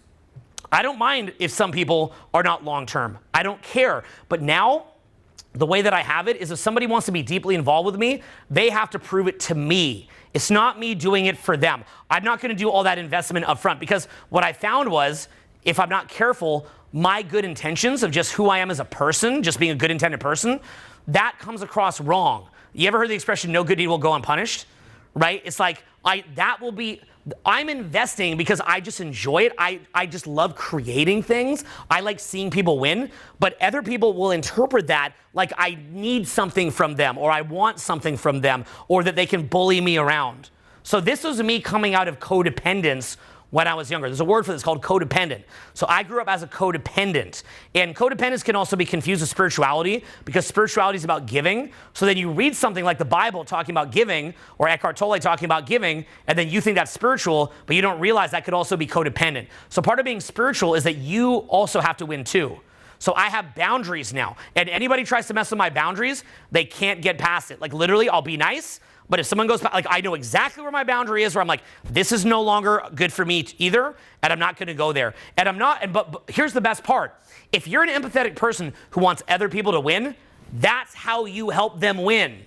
Speaker 1: I don't mind if some people are not long-term. I don't care. But now, the way that I have it is if somebody wants to be deeply involved with me, they have to prove it to me. It's not me doing it for them. I'm not going to do all that investment up front because what I found was if I'm not careful, my good intentions of just who I am as a person, just being a good intended person, that comes across wrong. You ever heard the expression, no good deed will go unpunished? Right? It's like, I'm investing because I just enjoy it. I just love creating things. I like seeing people win, but other people will interpret that like I need something from them or I want something from them or that they can bully me around. So this was me coming out of codependence when I was younger. There's a word for this called codependent. So I grew up as a codependent. And codependence can also be confused with spirituality because spirituality is about giving. So then you read something like the Bible talking about giving or Eckhart Tolle talking about giving, and then you think that's spiritual, but you don't realize that could also be codependent. So part of being spiritual is that you also have to win too. So I have boundaries now. And anybody tries to mess with my boundaries, they can't get past it. Like literally, I'll be nice. But if someone goes back, like I know exactly where my boundary is, where I'm like, this is no longer good for me either, and I'm not going to go there. And I'm not. But here's the best part: if you're an empathetic person who wants other people to win, that's how you help them win.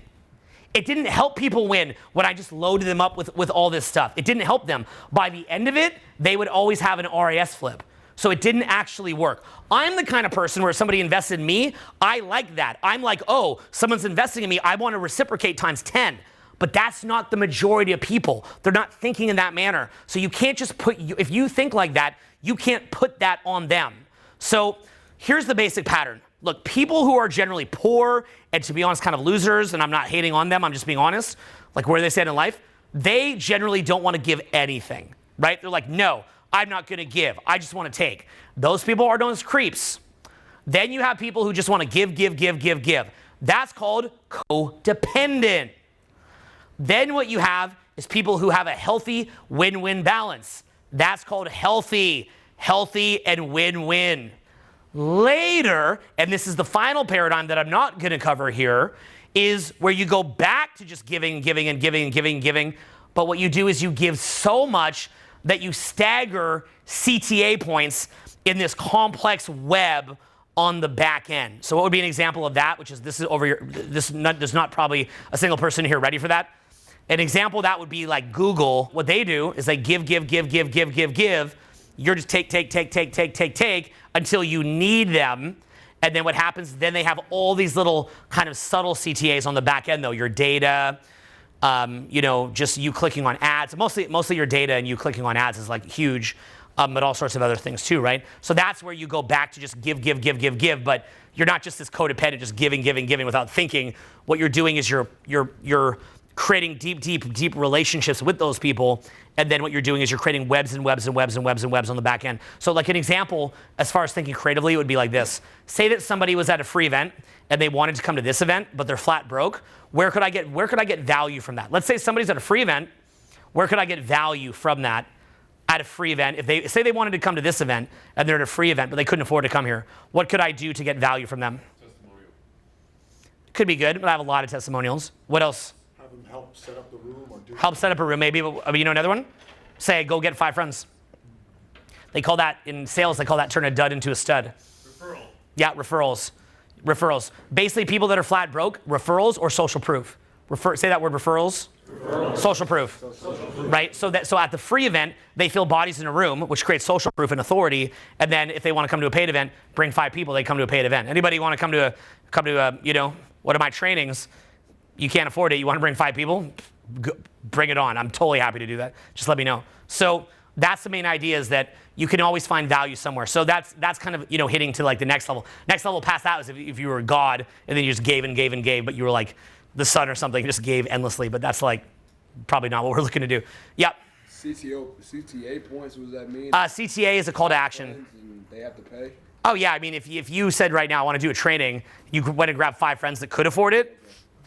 Speaker 1: It didn't help people win when I just loaded them up with all this stuff. It didn't help them. By the end of it, they would always have an RAS flip. So it didn't actually work. I'm the kind of person where if somebody invested in me, I like that. I'm like, oh, someone's investing in me. I want to reciprocate times 10. But that's not the majority of people. They're not thinking in that manner. So you can't just if you think like that, you can't put that on them. So here's the basic pattern. Look, people who are generally poor and to be honest, kind of losers, and I'm not hating on them, I'm just being honest, like where they stand in life, they generally don't want to give anything, right? They're like, no, I'm not going to give. I just want to take. Those people are known as creeps. Then you have people who just want to give. That's called codependent. Then what you have is people who have a healthy win-win balance. That's called healthy and win-win. Later, and this is the final paradigm that I'm not going to cover here, is where you go back to just giving. But what you do is you give so much that you stagger CTA points in this complex web on the back end. So what would be an example of that, which is this is over here, there's not probably a single person here ready for that. An example of that would be like Google. What they do is they give. You're just take until you need them. And then what happens, then they have all these little kind of subtle CTAs on the back end though. Your data, just you clicking on ads. Mostly your data and you clicking on ads is like huge, but all sorts of other things too, right? So that's where you go back to just give. But you're not just this codependent, just giving without thinking. What you're doing is you're creating deep relationships with those people, and then what you're doing is you're creating webs on the back end. So like an example, as far as thinking creatively, it would be like this. Say that somebody was at a free event and they wanted to come to this event, but they're flat broke. Where could I get value from that? Let's say somebody's at a free event. Where could I get value from that at a free event? If they say they wanted to come to this event and they're at a free event, but they couldn't afford to come here, what could I do to get value from them?
Speaker 3: Testimonial.
Speaker 1: Could be good, but I have a lot of testimonials. What else?
Speaker 3: Have them help set up the room or do
Speaker 1: Help set up a room, maybe. But, another one? Say, go get 5 friends. They call that, in sales, they call that turn a dud into a stud.
Speaker 3: referral.
Speaker 1: Yeah, referrals. Basically, people that are flat broke, referrals or social proof. Say that word, referrals. Social proof. Right? So at the free event, they fill bodies in a room, which creates social proof and authority. And then if they want to come to a paid event, bring 5 people, they come to a paid event. Anybody want to come to a one of my trainings? You can't afford it. You want to bring 5 people? Bring it on. I'm totally happy to do that. Just let me know. So that's the main idea, is that you can always find value somewhere. So that's kind of, hitting to like the next level. Next level past that was if you were God and then you just gave and gave and gave, but you were like the sun or something, you just gave endlessly. But that's like probably not what we're looking to do. Yep.
Speaker 5: CTA points, what does that mean?
Speaker 1: CTA is a call to action.
Speaker 5: They have to pay?
Speaker 1: Oh yeah, I mean, if you said right now I want to do a training, you went and grabbed 5 friends that could afford it.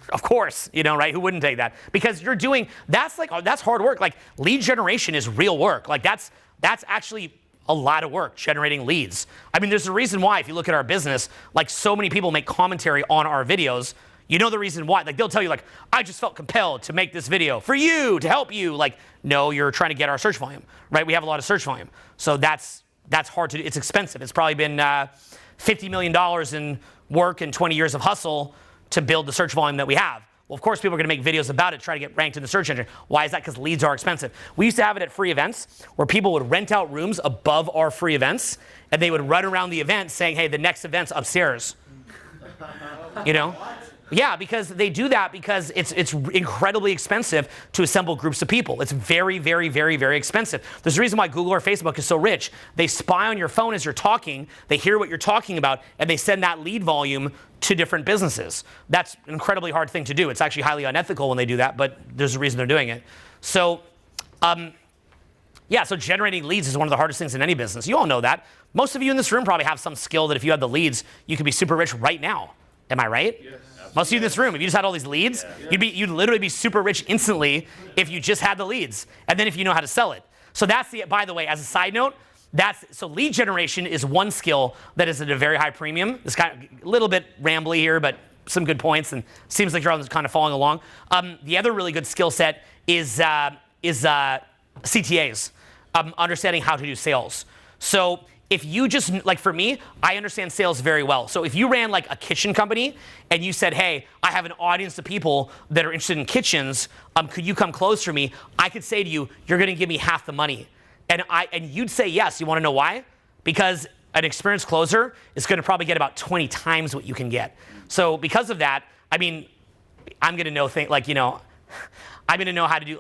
Speaker 1: Of course, right? Who wouldn't take that? Because you're doing, that's hard work. Like lead generation is real work. Like that's actually a lot of work, generating leads. I mean, there's a reason why, if you look at our business, like so many people make commentary on our videos. You know the reason why. Like they'll tell you like, I just felt compelled to make this video for you, to help you. Like, no, you're trying to get our search volume, right? We have a lot of search volume. So that's hard to do. It's expensive. It's probably been $50 million in work and 20 years of hustle to build the search volume that we have. Well, of course, people are going to make videos about it, try to get ranked in the search engine. Why is that? Because leads are expensive. We used to have it at free events where people would rent out rooms above our free events, and they would run around the event saying, hey, the next event's upstairs. Yeah, because they do that because it's incredibly expensive to assemble groups of people. It's very, very, very, very expensive. There's a reason why Google or Facebook is so rich. They spy on your phone as you're talking, they hear what you're talking about, and they send that lead volume to different businesses. That's an incredibly hard thing to do. It's actually highly unethical when they do that, but there's a reason they're doing it. So, so generating leads is one of the hardest things in any business. You all know that. Most of you in this room probably have some skill that if you had the leads, you could be super rich right now. Am I right? Yes. Most of you in this room, if you just had all these leads, you'd literally be super rich instantly if you just had the leads, and then if you know how to sell it. So by the way, as a side note, so lead generation is one skill that is at a very high premium. It's kind of a little bit rambly here, but some good points, and seems like you're all kind of following along. The other really good skill set is CTAs, understanding how to do sales. So if you just, like for me, I understand sales very well. So if you ran like a kitchen company and you said, hey, I have an audience of people that are interested in kitchens, could you come close for me? I could say to you, you're gonna give me half the money. And you'd say yes. You wanna know why? Because an experienced closer is gonna probably get about 20 times what you can get. So because of that, I mean, I'm gonna know I'm gonna know how to do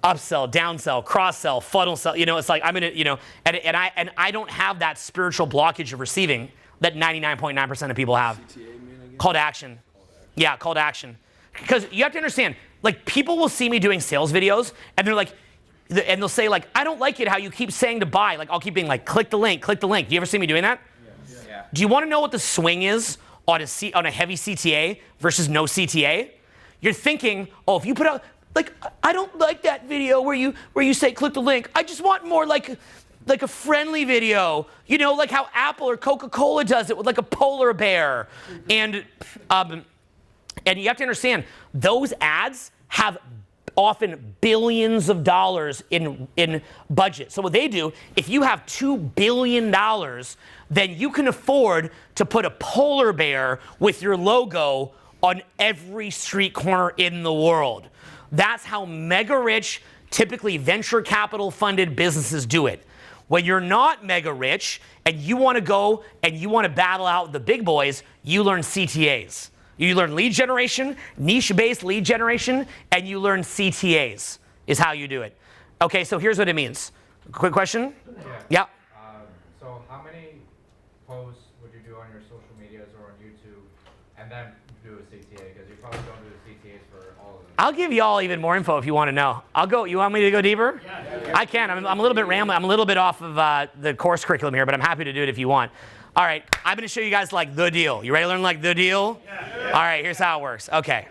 Speaker 1: upsell, downsell, cross-sell, funnel sell. It's like I'm gonna, and I don't have that spiritual blockage of receiving that 99.9% of people have. Call to action. Yeah, call to action. Because you have to understand, like people will see me doing sales videos and they're like, and they'll say like, I don't like it how you keep saying to buy. Like I'll keep being like, click the link, click the link. Do you ever see me doing that? Yeah. Do you want to know what the swing is on a heavy CTA versus no CTA? You're thinking, oh, if you put out, like, I don't like that video where you say click the link. I just want more like a friendly video, like how Apple or Coca-Cola does it with like a polar bear. And you have to understand, those ads have often billions of dollars in budget. So what they do, if you have $2 billion, then you can afford to put a polar bear with your logo on every street corner in the world. That's how mega rich, typically venture capital funded businesses do it. When you're not mega rich and you want to go and you want to battle out the big boys, you learn CTAs. You learn lead generation, niche-based lead generation, and you learn CTAs is how you do it. Okay, so here's what it means. Quick question? Yeah.
Speaker 6: So how many posts would you do on your social medias or on YouTube and then do a CTA? Because you probably don't do the CTAs for all of them.
Speaker 1: I'll give you all even more info if you want to know. You want me to go deeper? Yeah. I can. I'm a little bit rambling. I'm a little bit off of the course curriculum here, but I'm happy to do it if you want. All right, I'm going to show you guys like the deal. You ready to learn like the deal? Yeah. All right, here's how it works. Okay.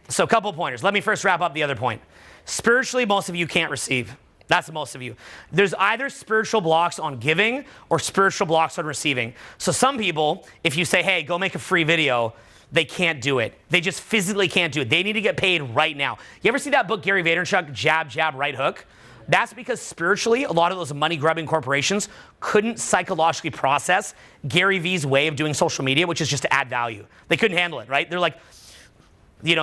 Speaker 1: So a couple pointers. Let me first wrap up the other point. Spiritually, most of you can't receive. That's most of you. There's either spiritual blocks on giving or spiritual blocks on receiving. So some people, if you say, hey, go make a free video, they can't do it. They just physically can't do it. They need to get paid right now. You ever see that book, Gary Vaynerchuk, Jab, Jab, Right Hook? That's because spiritually, a lot of those money-grubbing corporations couldn't psychologically process Gary V's way of doing social media, which is just to add value. They couldn't handle it, right? They're like,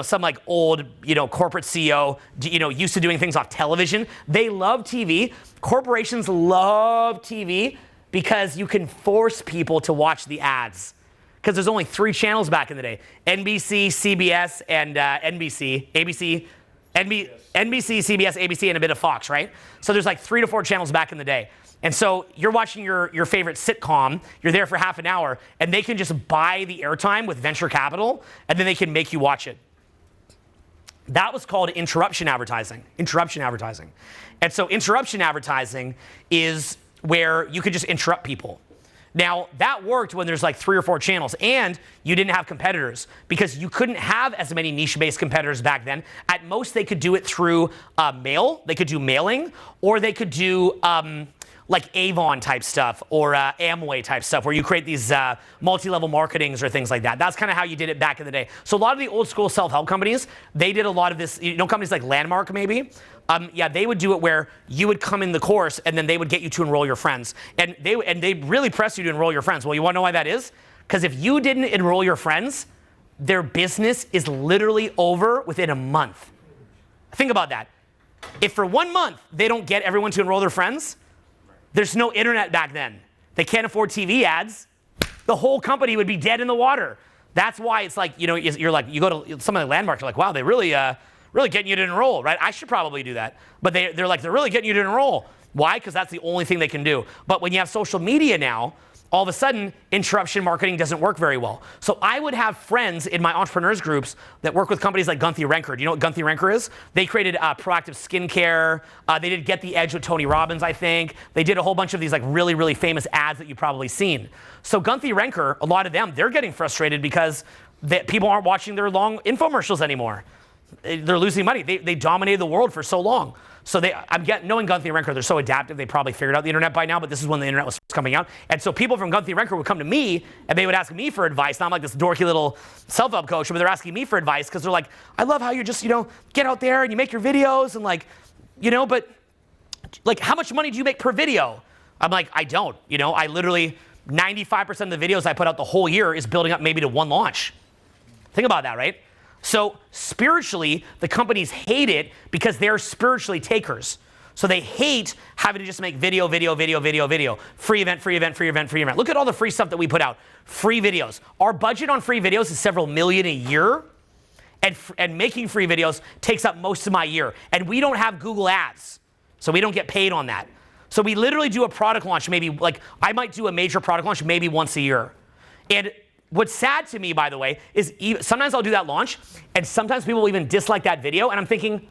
Speaker 1: some like old, corporate CEO, used to doing things off television. They love TV. Corporations love TV because you can force people to watch the ads. Because there's only 3 channels back in the day: NBC, CBS, and NBC, ABC, NBC, CBS, ABC, and a bit of Fox, right? So there's like 3 to 4 channels back in the day. And so you're watching your favorite sitcom, you're there for half an hour, and they can just buy the airtime with venture capital, and then they can make you watch it. That was called interruption advertising. Interruption advertising. And so interruption advertising is where you could just interrupt people. Now, that worked when there's like 3 or 4 channels, and you didn't have competitors because you couldn't have as many niche-based competitors back then. At most, they could do it through mail. They could do mailing, or they could do like Avon type stuff or Amway type stuff, where you create these multi-level marketings or things like that. That's kind of how you did it back in the day. So a lot of the old school self-help companies, they did a lot of this, companies like Landmark maybe, they would do it where you would come in the course and then they would get you to enroll your friends. And they really press you to enroll your friends. Well, you want to know why that is? Because if you didn't enroll your friends, their business is literally over within a month. Think about that. If for 1 month they don't get everyone to enroll their friends, there's no internet back then. They can't afford TV ads. The whole company would be dead in the water. That's why it's like, you're like, you go to some of the landmarks, you're like, wow, they really getting you to enroll, right? I should probably do that. But they're really getting you to enroll. Why? Because that's the only thing they can do. But when you have social media now, all of a sudden, interruption marketing doesn't work very well. So I would have friends in my entrepreneurs groups that work with companies like Gunther Renker. Do you know what Gunther Renker is? They created proactive skincare. They did Get the Edge with Tony Robbins, I think. They did a whole bunch of these like really, really famous ads that you've probably seen. So Gunther Renker, a lot of them, they're getting frustrated because people aren't watching their long infomercials anymore. They're losing money. They dominated the world for so long. So knowing Gunther Renker, they're so adaptive, they probably figured out the internet by now, but this is when the internet was coming out. And so people from Gunther Renker would come to me and they would ask me for advice. Now I'm like this dorky little self-help coach, but they're asking me for advice because they're like, I love how you just, get out there and you make your videos and like, but like how much money do you make per video? I'm like, I don't, I literally, 95% of the videos I put out the whole year is building up maybe to 1 launch. Think about that, right? So spiritually, the companies hate it because they're spiritually takers. So they hate having to just make video. Free event. Look at all the free stuff that we put out. Free videos. Our budget on free videos is several million a year. And making free videos takes up most of my year. And we don't have Google Ads. So we don't get paid on that. So we literally do a product launch I might do a major product launch maybe once a year. And what's sad to me, by the way, is sometimes I'll do that launch, and sometimes people will even dislike that video, and I'm thinking,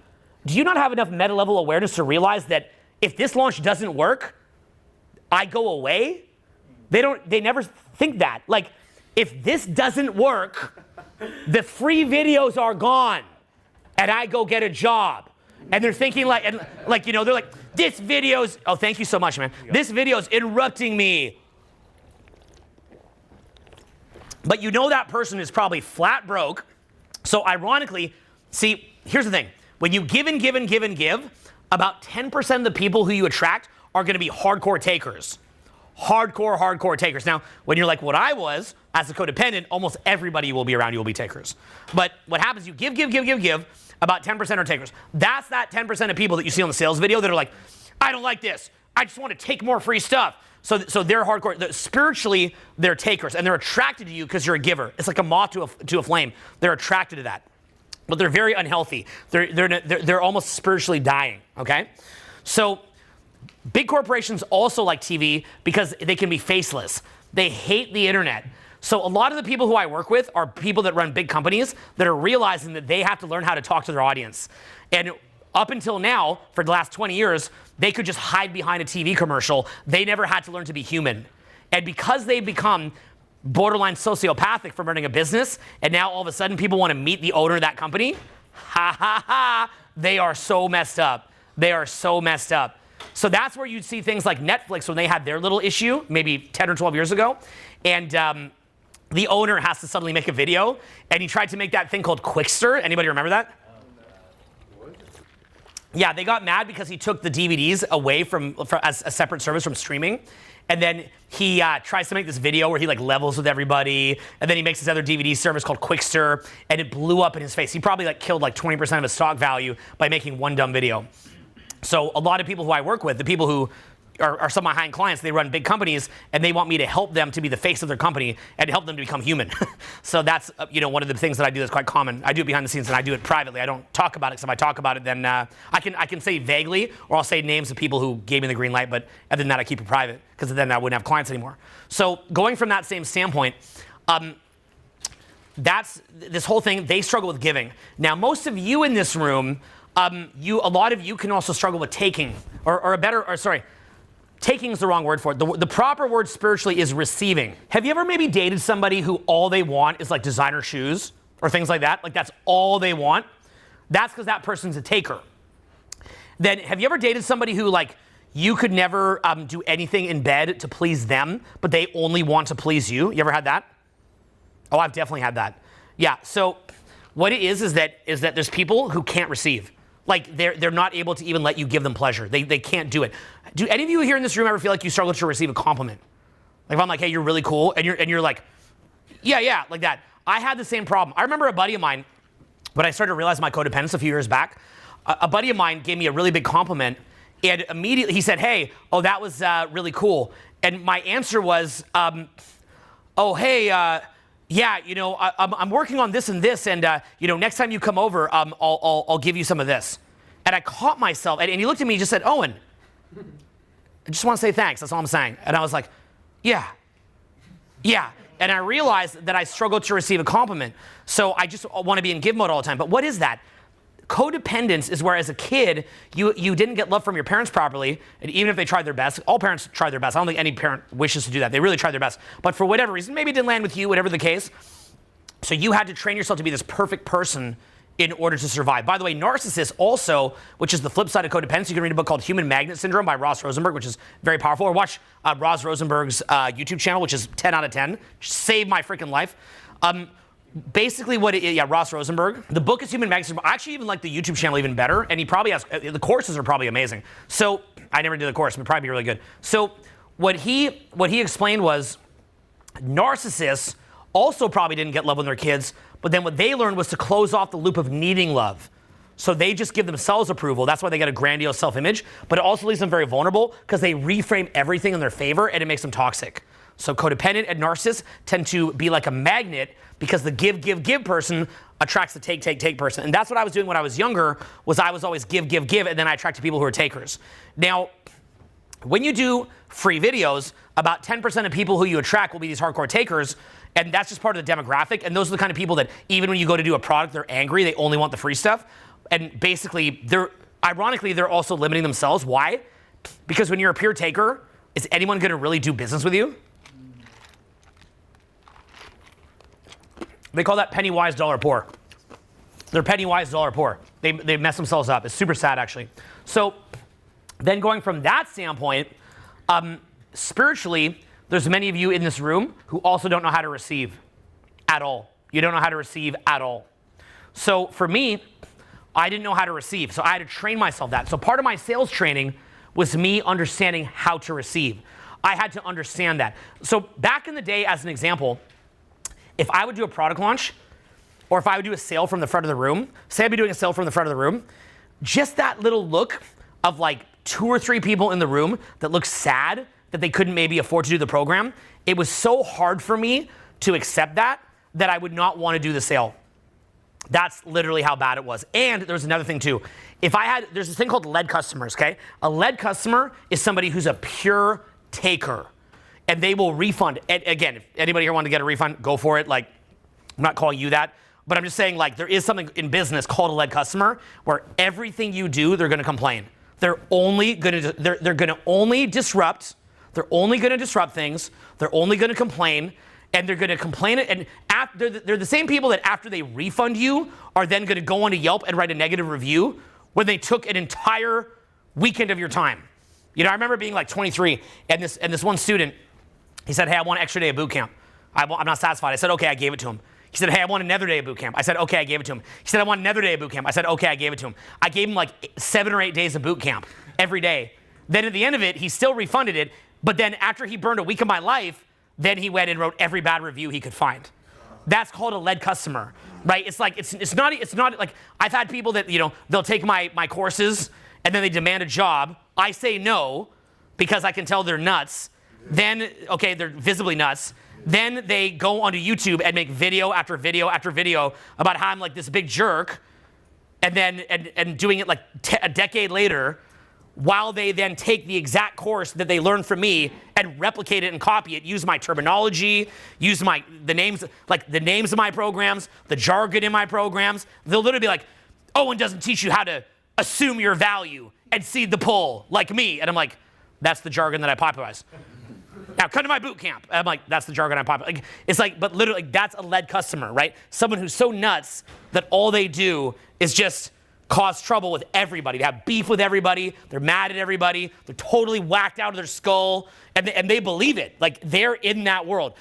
Speaker 1: do you not have enough meta-level awareness to realize that if this launch doesn't work, I go away? They never think that. Like, if this doesn't work, the free videos are gone, and I go get a job. And they're thinking they're like, this video's, oh, thank you so much, man. This video's interrupting me. But that person is probably flat broke. So ironically, see, here's the thing. When you give and give and give and give, about 10% of the people who you attract are going to be hardcore takers. Hardcore takers. Now, when you're like what I was, as a codependent, almost everybody will be around you will be takers. But what happens, you give, about 10% are takers. That's that 10% of people that you see on the sales video that are like, I don't like this. I just want to take more free stuff. So they're hardcore. Spiritually, they're takers, and they're attracted to you because you're a giver. It's like a moth to a flame. They're attracted to that, but they're very unhealthy. They're almost spiritually dying. Okay, so big corporations also like TV because they can be faceless. They hate the internet. So a lot of the people who I work with are people that run big companies that are realizing that they have to learn how to talk to their audience. And up until now, for the last 20 years, they could just hide behind a TV commercial. They never had to learn to be human. And because they've become borderline sociopathic from running a business, and now all of a sudden people want to meet the owner of that company, they are so messed up. So that's where you'd see things like Netflix when they had their little issue, maybe 10 or 12 years ago, and the owner has to suddenly make a video, and he tried to make that thing called Quickster. Anybody remember that? Yeah, they got mad because he took the DVDs away from as a separate service from streaming. And then he tries to make this video where he like levels with everybody. And then he makes this other DVD service called Quickster, and it blew up in his face. He probably like killed like 20% of his stock value by making one dumb video. So a lot of people who I work with, the people who are some of my high-end clients, they run big companies, and they want me to help them to be the face of their company and help them to become human. So that's one of the things that I do that's quite common. I do it behind the scenes, and I do it privately. I don't talk about it, because if I talk about it, then I can say vaguely, or I'll say names of people who gave me the green light, but other than that, I keep it private, because then I wouldn't have clients anymore. So going from that same standpoint, that's this whole thing. They struggle with giving. Now, most of you in this room, a lot of you can also struggle with taking, taking is the wrong word for it. The proper word spiritually is receiving. Have you ever maybe dated somebody who all they want is like designer shoes or things like that? Like that's all they want? That's because that person's a taker. Then have you ever dated somebody who like you could never do anything in bed to please them, but they only want to please you? You ever had that? Oh, I've definitely had that. Yeah, so what it is that there's people who can't receive. Like they're not able to even let you give them pleasure. They can't do it. Do any of you here in this room ever feel like you struggle to receive a compliment? Like if I'm like, hey, you're really cool, and you're like, yeah, like that. I had the same problem. I remember a buddy of mine, when I started to realize my codependency a few years back, a buddy of mine gave me a really big compliment, and immediately he said, hey, oh, that was really cool. And my answer was, oh, hey, yeah, I'm working on this and this, and next time you come over, I'll give you some of this. And I caught myself, and he looked at me and just said, Owen, I just want to say thanks. That's all I'm saying. And I was like, yeah. And I realized that I struggled to receive a compliment. So I just want to be in give mode all the time. But what is that? Codependence is where, as a kid, you didn't get love from your parents properly, and even if they tried their best, all parents try their best. I don't think any parent wishes to do that. They really try their best. But for whatever reason, maybe it didn't land with you, whatever the case. So you had to train yourself to be this perfect person in order to survive. By the way, narcissists also, which is the flip side of codependency, you can read a book called Human Magnet Syndrome by Ross Rosenberg, which is very powerful. Or watch Ross Rosenberg's YouTube channel, which is 10 out of 10. Saved my freaking life. Basically Ross Rosenberg. The book is Human Magnet Syndrome. I actually even like the YouTube channel even better, and he probably has, the courses are probably amazing. So, I never did the course, but probably be really good. So, what he explained was, narcissists also probably didn't get love when they're kids, but then what they learned was to close off the loop of needing love. So they just give themselves approval. That's why they get a grandiose self-image, but it also leaves them very vulnerable because they reframe everything in their favor, and it makes them toxic. So codependent and narcissists tend to be like a magnet because the give person attracts the take person. And that's what I was doing when I was younger, was I was always give, and then I attracted people who are takers. Now, when you do free videos, about 10% of people who you attract will be these hardcore takers, and that's just part of the demographic. And those are the kind of people that even when you go to do a product, they're angry, they only want the free stuff. And basically, ironically, they're also limiting themselves. Why? Because when you're a pure taker, is anyone gonna really do business with you? They call that penny wise, dollar poor. They're penny wise, dollar poor. They mess themselves up. It's super sad, actually. So then going from that standpoint, spiritually, there's many of you in this room who also don't know how to receive at all. You don't know how to receive at all. So for me, I didn't know how to receive. So I had to train myself that. So part of my sales training was me understanding how to receive. I had to understand that. So back in the day, as an example, if I would do a product launch, or if I would do a sale from the front of the room, say I'd be doing a sale from the front of the room, just that little look of like 2 or 3 people in the room that look sad that they couldn't maybe afford to do the program, it was so hard for me to accept that I would not want to do the sale. That's literally how bad it was. And there's another thing too. There's this thing called lead customers, okay? A lead customer is somebody who's a pure taker, and they will refund. And again, if anybody here wanted to get a refund, go for it. Like, I'm not calling you that, but I'm just saying, like, there is something in business called a lead customer where everything you do, they're gonna complain. They're gonna only disrupt. They're only gonna disrupt things. They're only gonna complain. And they're gonna complain, and they're the same people that after they refund you are then gonna go onto Yelp and write a negative review when they took an entire weekend of your time. You know, I remember being like 23, and this one student, he said, hey, I want an extra day of boot camp. I'm not satisfied. I said, okay, I gave it to him. He said, hey, I want another day of boot camp. I said, okay, I gave it to him. He said, I want another day of boot camp. I said, okay, I gave it to him. I gave him like 7 or 8 days of boot camp every day. Then at the end of it, he still refunded it. But then after he burned a week of my life, then he went and wrote every bad review he could find. That's called a lead customer, right? It's like, it's not like, I've had people that, they'll take my courses and then they demand a job. I say no because I can tell they're nuts. Then, okay, they're visibly nuts. Then they go onto YouTube and make video after video after video about how I'm like this big jerk, and then and doing it like a decade later, while they then take the exact course that they learned from me and replicate it and copy it, use my terminology, use the names of my programs, the jargon in my programs. They'll literally be like, Owen doesn't teach you how to assume your value and seed the pull like me. And I'm like, that's the jargon that I popularize. Now, come to my boot camp. I'm like, that's the jargon I'm popular. Like, it's like, but literally, that's a lead customer, right? Someone who's so nuts that all they do is just cause trouble with everybody. They have beef with everybody. They're mad at everybody. They're totally whacked out of their skull, and they believe it. Like, they're in that world.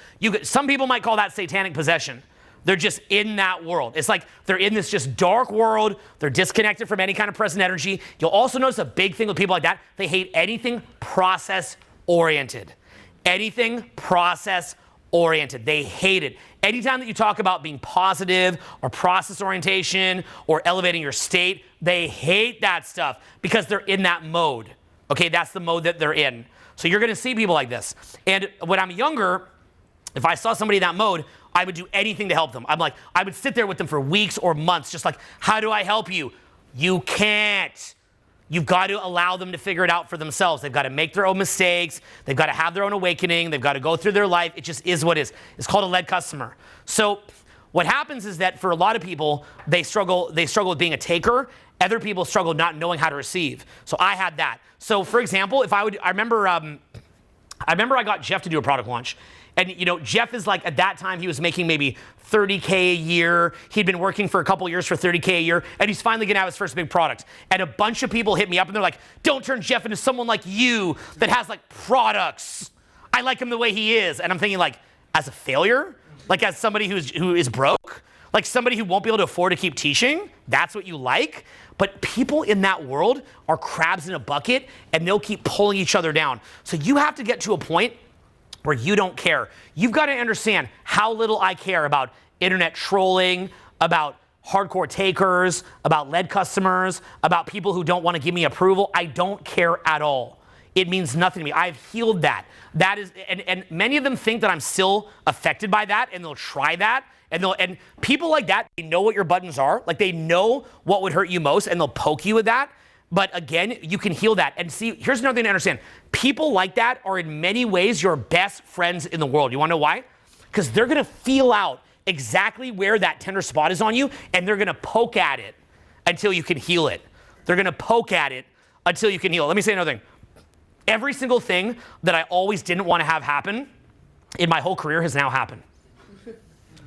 Speaker 1: Some people might call that satanic possession. They're just in that world. It's like they're in this just dark world. They're disconnected from any kind of present energy. You'll also notice a big thing with people like that. They hate anything process-oriented. Anything process-oriented. They hate it. Anytime that you talk about being positive or process orientation or elevating your state, they hate that stuff because they're in that mode. Okay, that's the mode that they're in. So you're going to see people like this. And when I'm younger, if I saw somebody in that mode, I would do anything to help them. I would sit there with them for weeks or months, just like, how do I help you? You can't. You've got to allow them to figure it out for themselves. They've got to make their own mistakes. They've got to have their own awakening. They've got to go through their life. It just is what it is. It's called a lead customer. So what happens is that for a lot of people, they struggle with being a taker. Other people struggle not knowing how to receive. So I had that. So for example, I remember I got Jeff to do a product launch. And Jeff is like, at that time, he was making maybe $30K a year. He'd been working for a couple years for $30K a year, and he's finally gonna have his first big product. And a bunch of people hit me up and they're like, don't turn Jeff into someone like you that has like products. I like him the way he is. And I'm thinking, like, as a failure? Like, as somebody who is broke? Like somebody who won't be able to afford to keep teaching? That's what you like? But people in that world are crabs in a bucket, and they'll keep pulling each other down. So you have to get to a point where you don't care. You've got to understand how little I care about internet trolling, about hardcore takers, about lead customers, about people who don't want to give me approval. I don't care at all. It means nothing to me. I've healed that. That is, and many of them think that I'm still affected by that, and they'll try that. And people like that, they know what your buttons are. Like, they know what would hurt you most, and they'll poke you with that. But again, you can heal that. And see, here's another thing to understand. People like that are in many ways your best friends in the world. You want to know why? Because they're going to feel out exactly where that tender spot is on you, and they're going to poke at it until you can heal it. They're going to poke at it until you can heal it. Let me say another thing. Every single thing that I always didn't want to have happen in my whole career has now happened.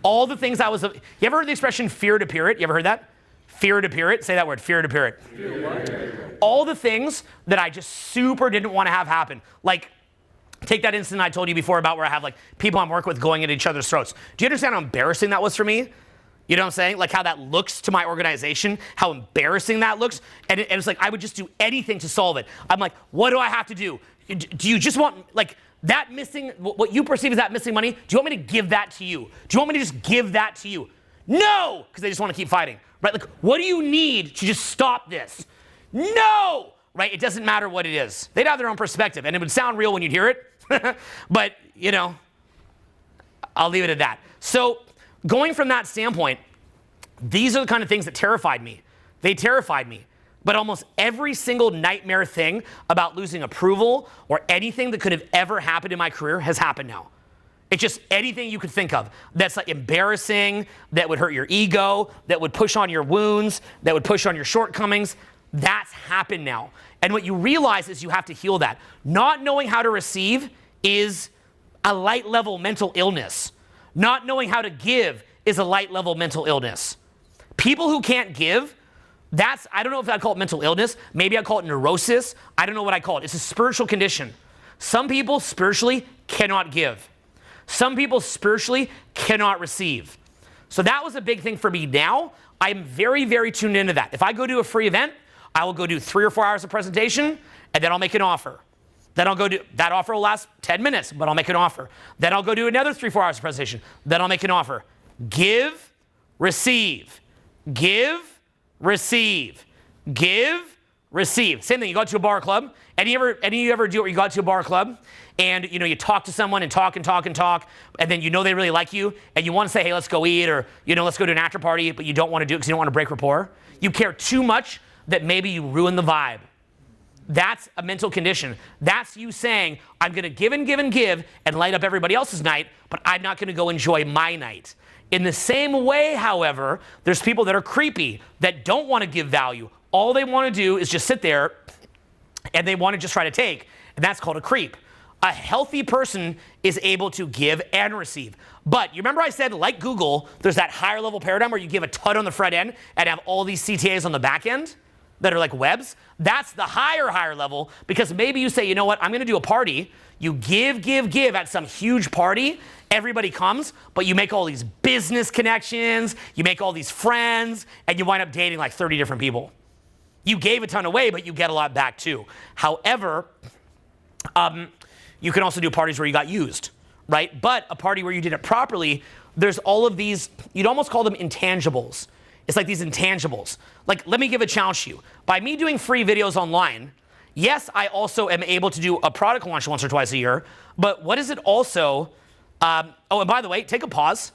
Speaker 1: All the things you ever heard the expression fear to appear it? You ever heard that? Fear to appear it. Say that word, fear to appear it. All the things that I just super didn't want to have happen. Like, take that incident I told you before about where I have like people I'm working with going at each other's throats. Do you understand how embarrassing that was for me? You know what I'm saying? Like how that looks to my organization, how embarrassing that looks. And it's like I would just do anything to solve it. I'm like, what do I have to do? Do you just want like that missing, what you perceive as that missing money? Do you want me to give that to you? Do you want me to just give that to you? No, because they just want to keep fighting. Right? Like, what do you need to just stop this? No! Right? It doesn't matter what it is. They'd have their own perspective, and it would sound real when you'd hear it. But, I'll leave it at that. So, going from that standpoint, these are the kind of things that terrified me. They terrified me. But almost every single nightmare thing about losing approval or anything that could have ever happened in my career has happened now. It's just anything you could think of that's like embarrassing, that would hurt your ego, that would push on your wounds, that would push on your shortcomings. That's happened now. And what you realize is you have to heal that. Not knowing how to receive is a light level mental illness. Not knowing how to give is a light level mental illness. People who can't give, I don't know if I'd call it mental illness. Maybe I'd call it neurosis. I don't know what I call it. It's a spiritual condition. Some people spiritually cannot give. Some people spiritually cannot receive. So that was a big thing for me. Now, I'm very, very tuned into that. If I go do a free event, I will go do 3 or 4 hours of presentation, and then I'll make an offer. Then I'll go do, that offer will last 10 minutes, but I'll make an offer. Then I'll go do another 3, 4 hours of presentation. Then I'll make an offer. Give, receive. Give, receive. Give, receive. Same thing, you go out to a bar or club. Any of you ever do it where you go out to a bar or club and you talk to someone and talk, and then they really like you, and you want to say, hey, let's go eat, or let's go to an after party, but you don't want to do it because you don't want to break rapport. You care too much that maybe you ruin the vibe. That's a mental condition. That's you saying, I'm going to give and give and give and light up everybody else's night, but I'm not going to go enjoy my night. In the same way, however, there's people that are creepy, that don't want to give value. All they want to do is just sit there, and they want to just try to take, and that's called a creep. A healthy person is able to give and receive. But you remember I said, like Google, there's that higher level paradigm where you give a ton on the front end and have all these CTAs on the back end that are like webs? That's the higher level, because maybe you say, you know what, I'm going to do a party. You give at some huge party. Everybody comes, but you make all these business connections, you make all these friends, and you wind up dating like 30 different people. You gave a ton away, but you get a lot back too. However, you can also do parties where you got used, right? But a party where you did it properly, there's all of these, you'd almost call them intangibles. It's like these intangibles. Like, let me give a challenge to you. By me doing free videos online, yes, I also am able to do a product launch once or twice a year, but what is it also, oh, and by the way, take a pause.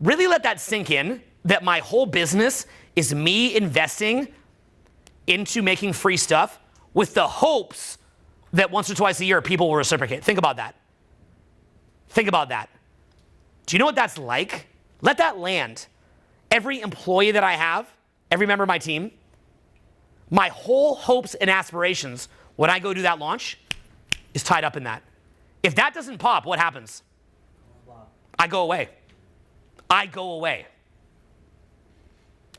Speaker 1: Really let that sink in, that my whole business is me investing into making free stuff with the hopes that once or twice a year people will reciprocate. Think about that. Think about that. Do you know what that's like? Let that land. Every employee that I have, every member of my team, my whole hopes and aspirations when I go do that launch is tied up in that. If that doesn't pop, what happens? I go away. I go away.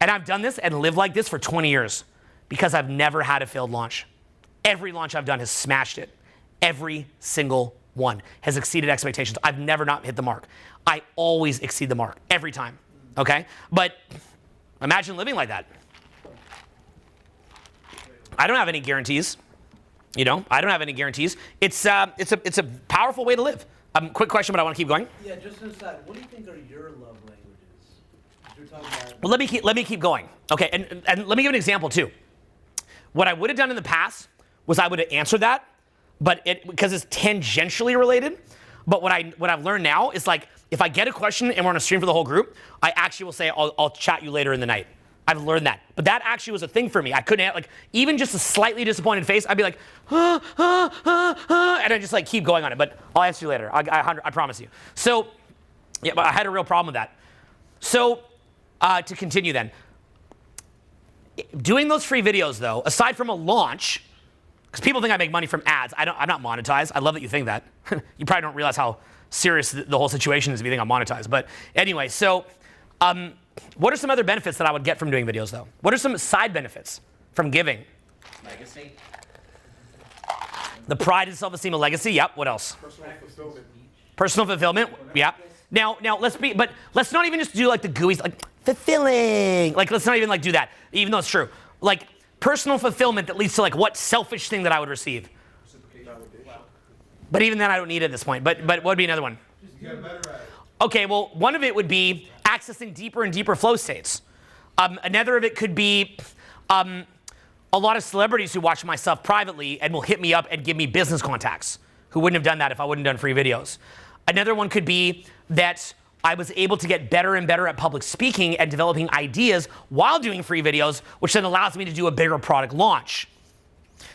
Speaker 1: And I've done this and lived like this for 20 years because I've never had a failed launch. Every launch I've done has smashed it. Every single one has exceeded expectations. I've never not hit the mark. I always exceed the mark, every time, okay? But imagine living like that. I don't have any guarantees. I don't have any guarantees. It's a powerful way to live. Quick question, but I want to keep going.
Speaker 4: Yeah, just to decide, what do you think are your love languages? You're talking about.
Speaker 1: Well, let me keep going. Okay, and let me give an example too. What I would have done in the past was I would have answered that, but because it's tangentially related. But what I've learned now is, like, if I get a question and we're on a stream for the whole group, I actually will say, I'll chat you later in the night. I've learned that. But that actually was a thing for me. I couldn't, like, even just a slightly disappointed face, I'd be like, and I just like keep going on it. But I'll answer you later. I promise you. So, yeah, but I had a real problem with that. So, to continue then, doing those free videos though, aside from a launch, because people think I make money from ads. I'm not monetized. I love that you think that. You probably don't realize how serious the whole situation is if you think I'm monetized. But anyway, so what are some other benefits that I would get from doing videos, though? What are some side benefits from giving?
Speaker 7: Legacy.
Speaker 1: The pride and self-esteem of legacy. Yep. What else?
Speaker 3: Personal fulfillment.
Speaker 1: Personal fulfillment. Yep. Now let's not even just do like the GUIs, like fulfilling. Like, let's not even like do that, even though it's true. Like, personal fulfillment that leads to, like, what selfish thing that I would receive? But even then, I don't need it at this point. But what would be another one?
Speaker 3: Just get better at it.
Speaker 1: Okay, well, one of it would be accessing deeper and deeper flow states. Another of it could be a lot of celebrities who watch my stuff privately and will hit me up and give me business contacts who wouldn't have done that if I wouldn't have done free videos. Another one could be that I was able to get better and better at public speaking and developing ideas while doing free videos, which then allows me to do a bigger product launch.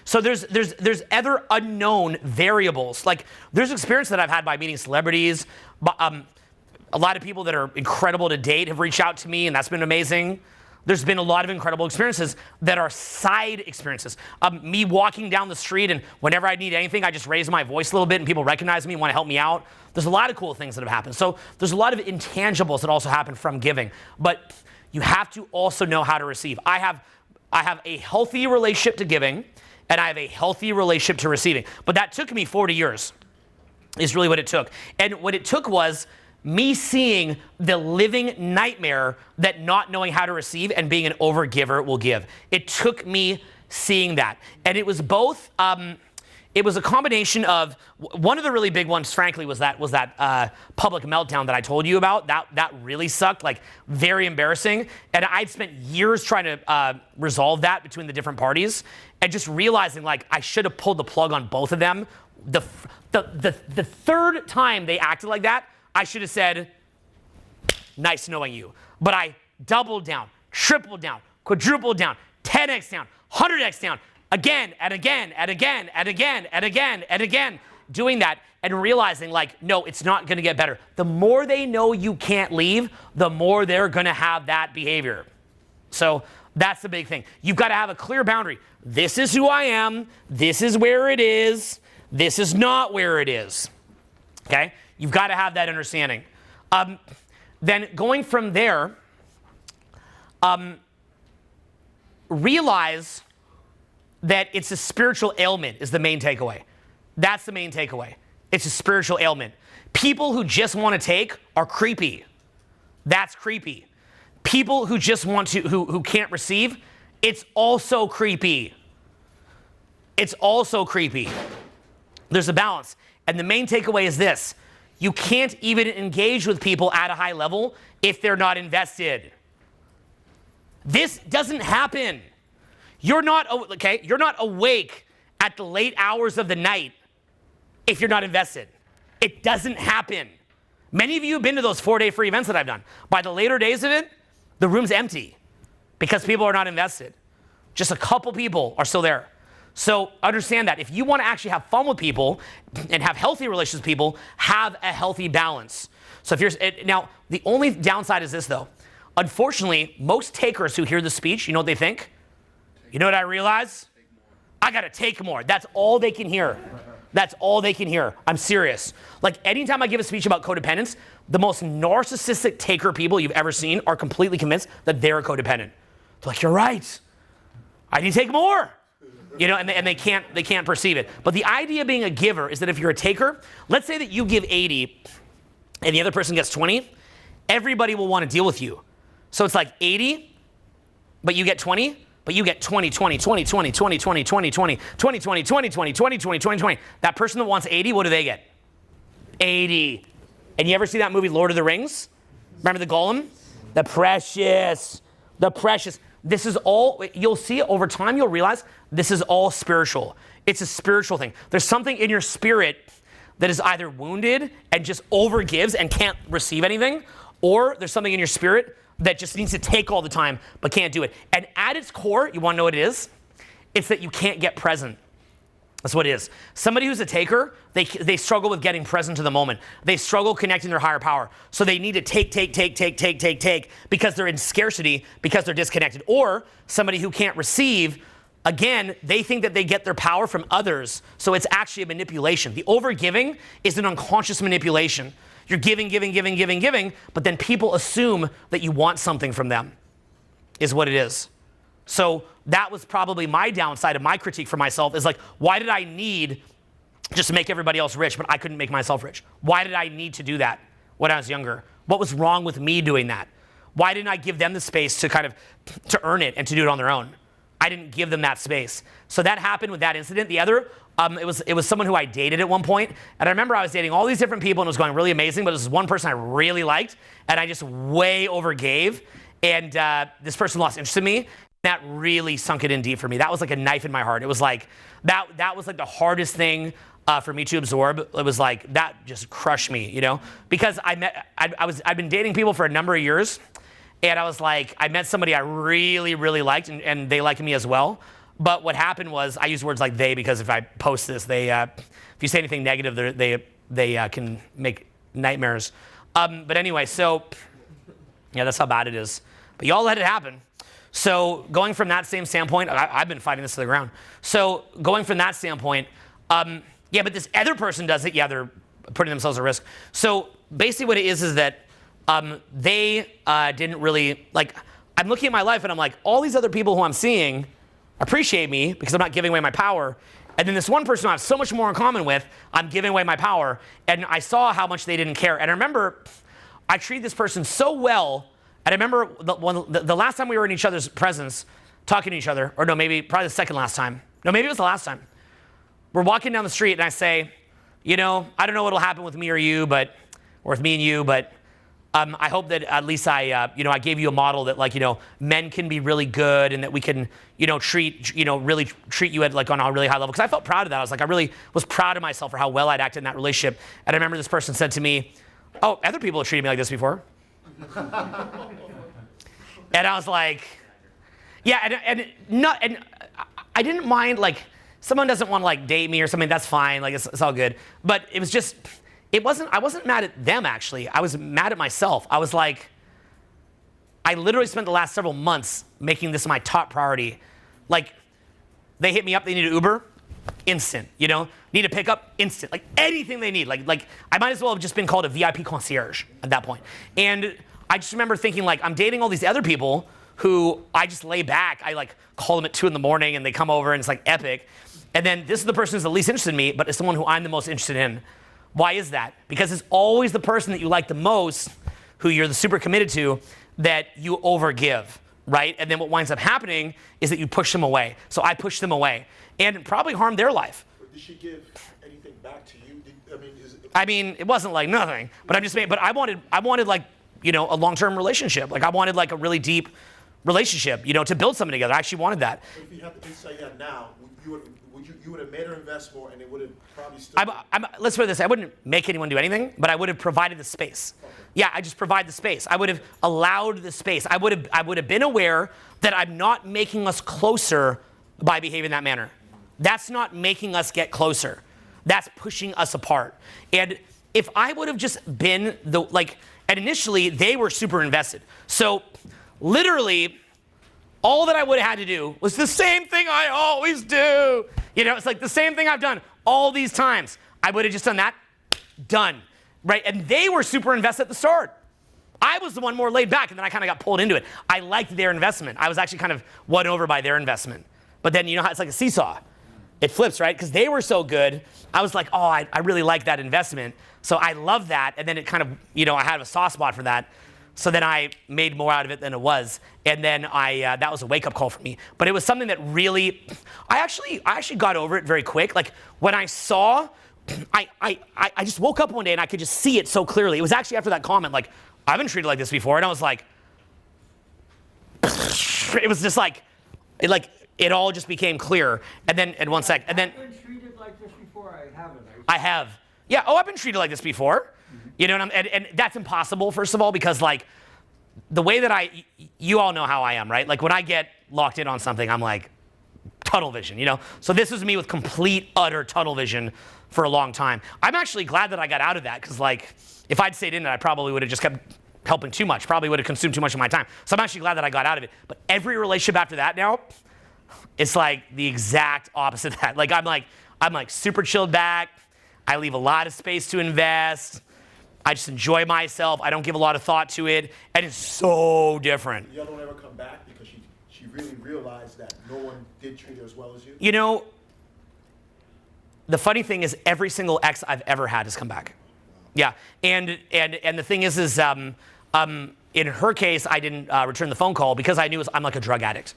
Speaker 1: So there's other unknown variables. Like, there's experience that I've had by meeting celebrities. A lot of people that are incredible to date have reached out to me, and that's been amazing. There's been a lot of incredible experiences that are side experiences. Me walking down the street, and whenever I need anything, I just raise my voice a little bit, and people recognize me and want to help me out. There's a lot of cool things that have happened. So there's a lot of intangibles that also happen from giving. But you have to also know how to receive. I have a healthy relationship to giving, and I have a healthy relationship to receiving. But that took me 40 years, is really what it took. And what it took was me seeing the living nightmare that not knowing how to receive and being an overgiver will give. It took me seeing that. And it was both, it was a combination of, one of the really big ones, frankly, was that public meltdown that I told you about. That really sucked, like very embarrassing. And I'd spent years trying to resolve that between the different parties and just realizing like I should have pulled the plug on both of them. The third time they acted like that, I should have said, nice knowing you. But I doubled down, tripled down, quadrupled down, 10x down, 100x down, again and again and again and again and again and again, doing that and realizing like, no, it's not gonna get better. The more they know you can't leave, the more they're gonna have that behavior. So that's the big thing. You've gotta have a clear boundary. This is who I am, this is where it is, this is not where it is, okay? You've gotta have that understanding. Then going from there, realize that it's a spiritual ailment is the main takeaway. That's the main takeaway. It's a spiritual ailment. People who just want to take are creepy. That's creepy. People who just want to, who can't receive, it's also creepy. It's also creepy. There's a balance. And the main takeaway is this. You can't even engage with people at a high level if they're not invested. This doesn't happen. You're not awake at the late hours of the night if you're not invested. It doesn't happen. Many of you have been to those 4-day free events that I've done. By the later days of it, the room's empty because people are not invested. Just a couple people are still there. So understand that. If you want to actually have fun with people and have healthy relationships with people, have a healthy balance. So if you're, now, the only downside is this though. Unfortunately, most takers who hear the speech, you know what they think? You know what I realize? I gotta take more. That's all they can hear. That's all they can hear. I'm serious. Like anytime I give a speech about codependence, the most narcissistic taker people you've ever seen are completely convinced that they're codependent. They're like, you're right. I need to take more. You know, and they can't perceive it. But the idea of being a giver is that if you're a taker, let's say that you give 80 and the other person gets 20, everybody will want to deal with you. So it's like 80, but you get 20, but you get 20, 20, 20, 20, 20, 20, 20, 20, 20, 20, 20, 20, 20, 20, 20, 20. That person that wants 80, what do they get? 80. And you ever see that movie, Lord of the Rings? Remember the Golem? The precious. This is all, you'll see over time, you'll realize this is all spiritual. It's a spiritual thing. There's something in your spirit that is either wounded and just overgives and can't receive anything, or there's something in your spirit that just needs to take all the time but can't do it. And at its core, you want to know what it is? It's that you can't get present. That's what it is. Somebody who's a taker, they struggle with getting present to the moment. They struggle connecting their higher power. So they need to take because they're in scarcity, because they're disconnected. Or somebody who can't receive, again, they think that they get their power from others. So it's actually a manipulation. The overgiving is an unconscious manipulation. You're giving, but then people assume that you want something from them, is what it is. So that was probably my downside of my critique for myself is like, why did I need just to make everybody else rich, but I couldn't make myself rich? Why did I need to do that when I was younger? What was wrong with me doing that? Why didn't I give them the space to kind of, to earn it and to do it on their own? I didn't give them that space. So that happened with that incident. The other, it was someone who I dated at one point, and I remember I was dating all these different people and it was going really amazing, but this was one person I really liked, and I just way overgave, and this person lost interest in me. That really sunk it in deep for me. That was like a knife in my heart. It was like, that was like the hardest thing for me to absorb. It was like, that just crushed me, you know? Because I'd been dating people for a number of years, and I was like, I met somebody I really, really liked, and they liked me as well. But what happened was, I use words like they because if I post this, if you say anything negative, they can make nightmares. But anyway, so, yeah, that's how bad it is. But y'all let it happen. So going from that same standpoint, I've been fighting this to the ground. So going from that standpoint, yeah, but this other person does it. Yeah, they're putting themselves at risk. So basically what it is that they didn't really, like, I'm looking at my life and I'm like, all these other people who I'm seeing appreciate me because I'm not giving away my power. And then this one person I have so much more in common with, I'm giving away my power. And I saw how much they didn't care. And I remember I treated this person so well, and I remember the last time we were in each other's presence, talking to each other, or no, probably the second last time. No, maybe it was the last time. We're walking down the street, and I say, I don't know what'll happen with me or you, or with me and you, but I hope that at least I gave you a model that men can be really good and that we can, really treat you at on a really high level. Because I felt proud of that. I was like, I really was proud of myself for how well I'd acted in that relationship. And I remember this person said to me, oh, other people have treated me like this before. And I was like, yeah, and I didn't mind someone doesn't want to date me or something. That's fine. It's all good. But it was just. I wasn't mad at them, actually. I was mad at myself. I was like, I literally spent the last several months making this my top priority. They hit me up, they need an Uber, instant, need a pickup, instant. Anything they need. I might as well have just been called a VIP concierge at that point. And I just remember thinking, I'm dating all these other people who I just lay back. I call them at 2 a.m. and they come over and it's epic. And then this is the person who's the least interested in me, but it's the one who I'm the most interested in. Why is that? Because it's always the person that you like the most, who you're the super committed to, that you overgive, right? And then what winds up happening is that you push them away. So I pushed them away and probably harmed their life.
Speaker 3: Did she give anything back to you?
Speaker 1: It wasn't nothing, but I wanted a long-term relationship. I wanted a really deep relationship, to build something together. I actually wanted that.
Speaker 3: If you have the insight you have now, you would have made her invest more, and it would have probably still.
Speaker 1: Let's put it this way. I wouldn't make anyone do anything, but I would have provided the space. Okay. Yeah, I just provide the space. I would have allowed the space. I would have been aware that I'm not making us closer by behaving in that manner. That's not making us get closer. That's pushing us apart. And if I would have just been and initially they were super invested. So literally, all that I would have had to do was the same thing I always do. It's the same thing I've done all these times. I would have just done that, done, right? And they were super invested at the start. I was the one more laid back, and then I kind of got pulled into it. I liked their investment. I was actually kind of won over by their investment. But then how it's like a seesaw. It flips, right? Because they were so good. I was like, oh, I really like that investment. So I love that. And then it kind of, I had a soft spot for that. So then I made more out of it than it was. And then that was a wake-up call for me. But it was something that really, I actually got over it very quick. When I saw, I just woke up one day and I could just see it so clearly. It was actually after that comment, I've been treated like this before. And I was like, it was just it all just became clear. And then, in 1 sec, and then.
Speaker 7: I've been treated like this before, I haven't.
Speaker 1: I have. Yeah, I've been treated like this before. And that's impossible, first of all, because the way that you all know how I am, right? When I get locked in on something, I'm tunnel vision, So this was me with complete, utter tunnel vision for a long time. I'm actually glad that I got out of that, because if I'd stayed in it, I probably would have just kept helping too much, probably would have consumed too much of my time. So I'm actually glad that I got out of it. But every relationship after that now, it's the exact opposite of that. I'm super chilled back. I leave a lot of space to invest. I just enjoy myself. I don't give a lot of thought to it. And it's so different.
Speaker 3: The other one ever come back because she really realized that no one did treat her as well as you?
Speaker 1: The funny thing is every single ex I've ever had has come back. Yeah. And the thing is in her case, I didn't return the phone call because I knew I'm like a drug addict.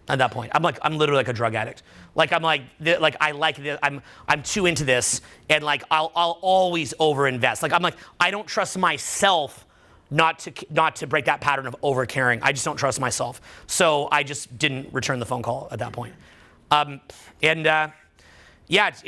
Speaker 1: At that point, I'm literally like a drug addict. I like this. I'm too into this, and I'll always overinvest. I don't trust myself not to break that pattern of over caring. I just don't trust myself. So I just didn't return the phone call at that point. It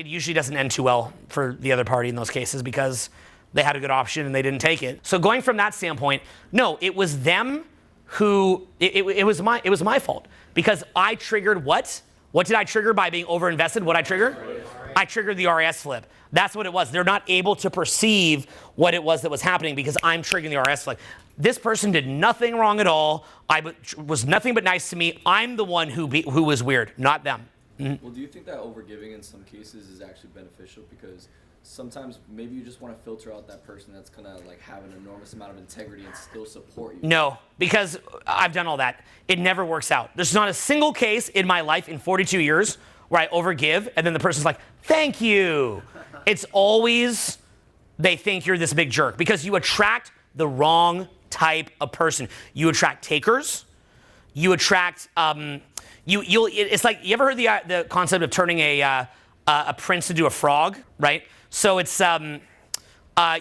Speaker 1: usually doesn't end too well for the other party in those cases because they had a good option and they didn't take it. So going from that standpoint, no, it was them who it was my fault. Because I triggered what? What did I trigger by being overinvested? What I trigger? I triggered the RAS flip. That's what it was. They're not able to perceive what it was that was happening because I'm triggering the RAS flip. This person did nothing wrong at all. I was nothing but nice to me. I'm the one who was weird, not them. Mm-hmm.
Speaker 8: Well, do you think that overgiving in some cases is actually beneficial? Because sometimes maybe you just want to filter out that person that's going to have an enormous amount of integrity and still support you.
Speaker 1: No, because I've done all that. It never works out. There's not a single case in my life in 42 years where I overgive and then the person's like, thank you. It's always they think you're this big jerk because you attract the wrong type of person. You attract takers. You attract, it's like, you ever heard the concept of turning a prince into a frog, right? So it's,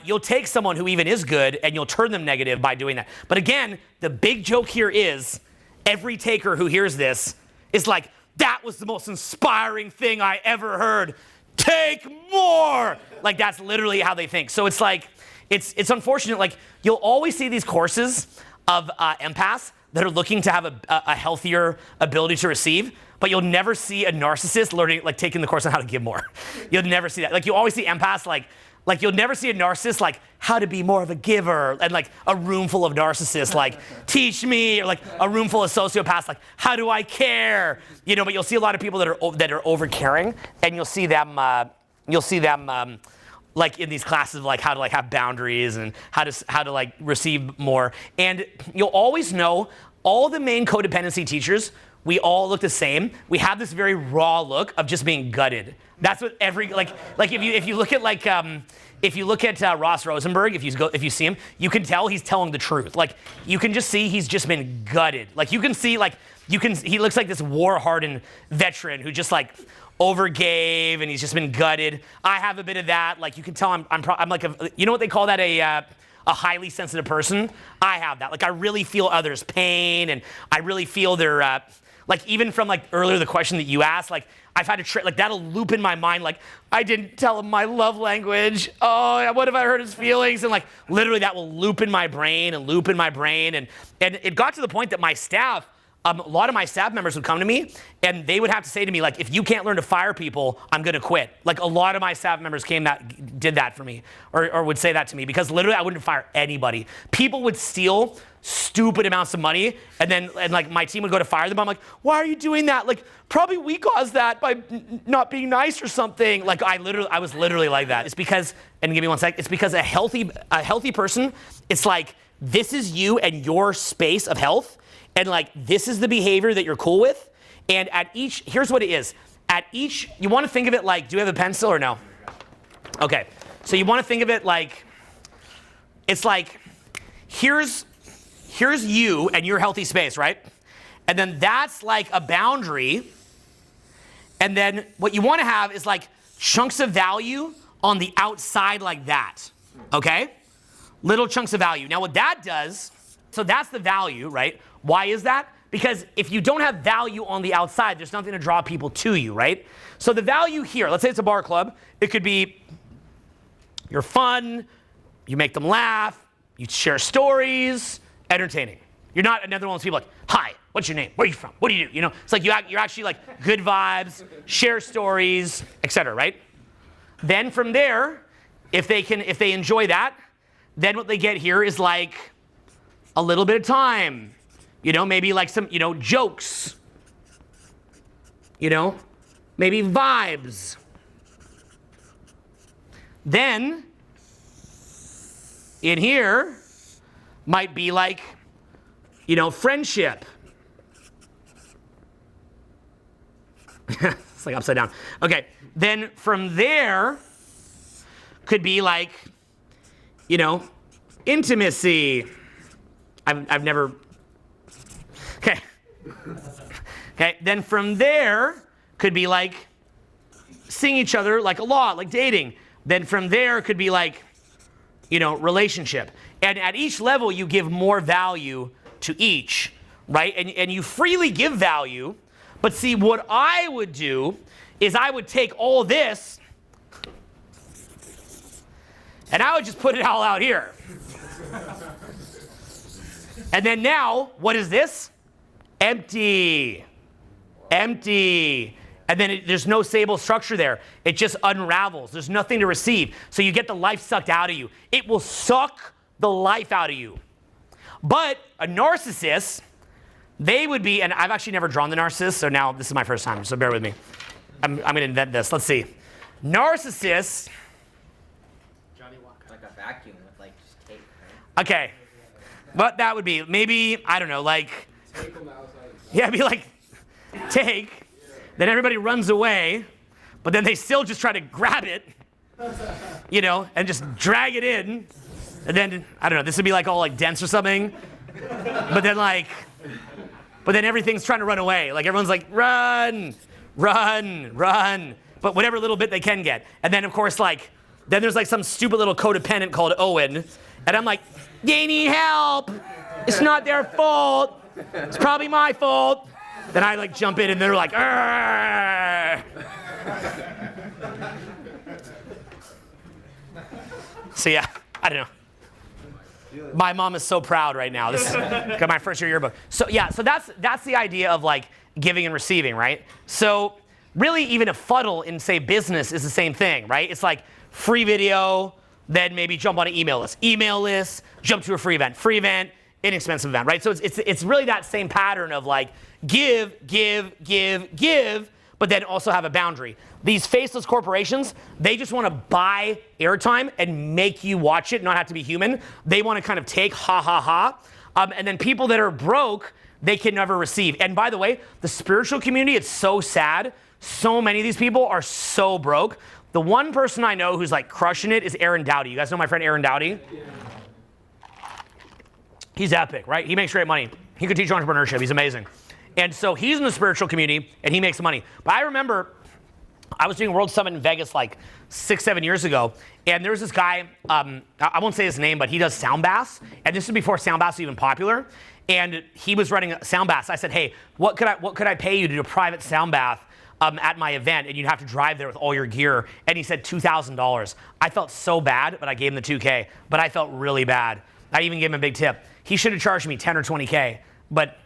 Speaker 1: you'll take someone who even is good and you'll turn them negative by doing that. But again, the big joke here is every taker who hears this is like, that was the most inspiring thing I ever heard. Take more! Like, that's literally how they think. So it's like, it's unfortunate. Like, you'll always see these courses of empaths that are looking to have a healthier ability to receive, but you'll never see a narcissist learning, like, taking the course on how to give more. You'll never see that. Like, you always see empaths, like you'll never see a narcissist, like, how to be more of a giver, and like a room full of narcissists, like, teach me, or like a room full of sociopaths, like, how do I care? You know, but you'll see a lot of people that are over caring, and you'll see them like in these classes, like how to like have boundaries and how to like receive more. And you'll always know all the main codependency teachers, we all look the same. We have this very raw look of just being gutted. That's what every, like if you look at like, if you look at Ross Rosenberg, if you see him, you can tell he's telling the truth. Like, you can just see he's just been gutted. Like, you can see, like, he looks like this war-hardened veteran who just like overgave and he's just been gutted. I have a bit of that. Like, you can tell I'm like you know what they call that, a highly sensitive person? I have that. Like, I really feel others' pain, and I really feel their, like, even from like earlier the question that you asked, like, I've had to like, that'll loop in my mind, like, I didn't tell him my love language. Oh, what if I hurt his feelings? And like, literally that will loop in my brain and loop in my brain. And it got to the point that my staff, a lot of my staff members would come to me and they would have to say to me, like, if you can't learn to fire people, I'm gonna quit. Like, a lot of my staff members did that for me, or would say that to me, because literally I wouldn't fire anybody. People would steal stupid amounts of money, and like my team would go to fire them. I'm like, why are you doing that? Like, probably we caused that by not being nice or something. Like, I was literally like that. It's because, and give me one sec, it's because a healthy person, it's like, this is you and your space of health, and like, this is the behavior that you're cool with. And at each, here's what it is. At each, you want to think of it like, do you have a pencil or no? Okay, so you want to think of it like, it's like, here's you and your healthy space, right? And then that's like a boundary. And then what you want to have is like chunks of value on the outside like that, okay? Little chunks of value. Now what that does, so that's the value, right? Why is that? Because if you don't have value on the outside, there's nothing to draw people to you, right? So the value here, let's say it's a bar club. It could be you're fun, you make them laugh, you share stories, entertaining. You're not another one of those people like, hi, what's your name? Where are you from? What do you do? You know, it's like you're actually like good vibes, share stories, etc., right? Then from there, if they enjoy that, then what they get here is like a little bit of time. You know, maybe like some, you know, jokes. You know, maybe vibes. Then, in here, might be like, you know, friendship. It's like upside down. Okay, then from there, could be like, you know, intimacy. I've never, okay. Okay, then from there, could be like seeing each other like a lot, like dating. Then from there, could be like, you know, relationship. And at each level, you give more value to each, right? And you freely give value. But see, what I would do is I would take all this and I would just put it all out here. And then now, what is this? Empty. Empty. And then there's no stable structure there. It just unravels. There's nothing to receive. So you get the life sucked out of you. It will suck the life out of you. But a narcissist, they would be, and I've actually never drawn the narcissist, so now this is my first time, so bear with me. I'm going to invent this. Let's see. Narcissists.
Speaker 9: Like a vacuum with like just tape, right?
Speaker 1: Okay. What that would be, maybe, I don't know, like, yeah, it'd be like, take, then everybody runs away, but then they still just try to grab it, you know, and just drag it in, And then, I don't know, this would be like all like dense or something. But then everything's trying to run away. Like everyone's like, run, run, run. But whatever little bit they can get. And then of course like, then there's like some stupid little codependent called Owen. And I'm like, they need help. It's not their fault. It's probably my fault. Then I like jump in and they're like, argh. So yeah, I don't know. My mom is so proud right now. This is got my first year yearbook. So yeah, so that's the idea of like giving and receiving, right? So really even a funnel in say business is the same thing, right? It's like free video, then maybe jump on an email list, jump to a free event, inexpensive event, right? So it's really that same pattern of like give, but then also have a boundary. These faceless corporations, they just want to buy airtime and make you watch it, not have to be human. They want to kind of take ha ha ha. And then people that are broke, they can never receive. And by the way, the spiritual community, it's so sad. So many of these people are so broke. The one person I know who's like crushing it is Aaron Dowdy. You guys know my friend Aaron Dowdy? Yeah. He's epic, right? He makes great money. He could teach entrepreneurship. He's amazing. And so he's in the spiritual community and he makes money. But I remember I was doing World Summit in Vegas like 6-7 years ago. And there was this guy, I won't say his name, but he does sound baths. And this was before sound baths were even popular. And he was running sound baths. I said, hey, what could I pay you to do a private sound bath at my event, and you'd have to drive there with all your gear? And he said $2,000. I felt so bad, but I gave him the $2K. But I felt really bad. I even gave him a big tip. He should have charged me 10 or 20K, but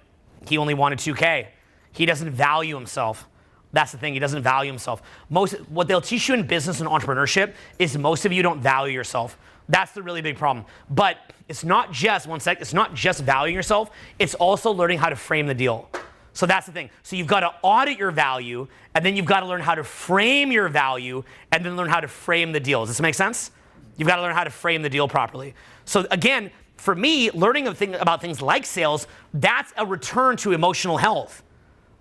Speaker 1: he only wanted 2K. He doesn't value himself. That's the thing, he doesn't value himself. What they'll teach you in business and entrepreneurship is most of you don't value yourself. That's the really big problem. But it's not just, it's not just valuing yourself, it's also learning how to frame the deal. So that's the thing. So you've got to audit your value, and then you've got to learn how to frame your value, and then learn how to frame the deal. Does this make sense? You've got to learn how to frame the deal properly. So again, for me, learning about things like sales, that's a return to emotional health.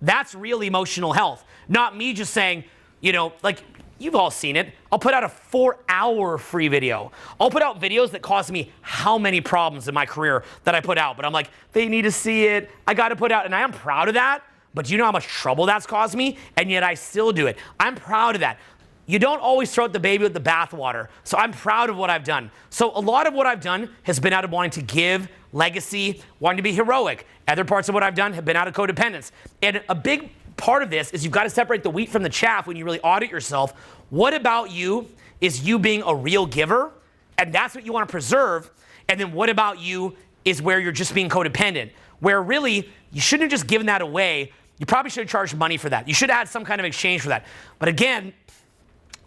Speaker 1: That's real emotional health. Not me just saying, you know, like you've all seen it. I'll put out a 4-hour free video. I'll put out videos that cause me how many problems in my career that I put out. But I'm like, they need to see it. I got to put out. And I am proud of that. But do you know how much trouble that's caused me? And yet I still do it. I'm proud of that. You don't always throw out the baby with the bathwater. So I'm proud of what I've done. So a lot of what I've done has been out of wanting to give, legacy, wanting to be heroic. Other parts of what I've done have been out of codependence. And a big part of this is you've got to separate the wheat from the chaff when you really audit yourself. What about you is you being a real giver? And that's what you want to preserve. And then what about you is where you're just being codependent, where really you shouldn't have just given that away. You probably should have charged money for that. You should have had some kind of exchange for that. But again,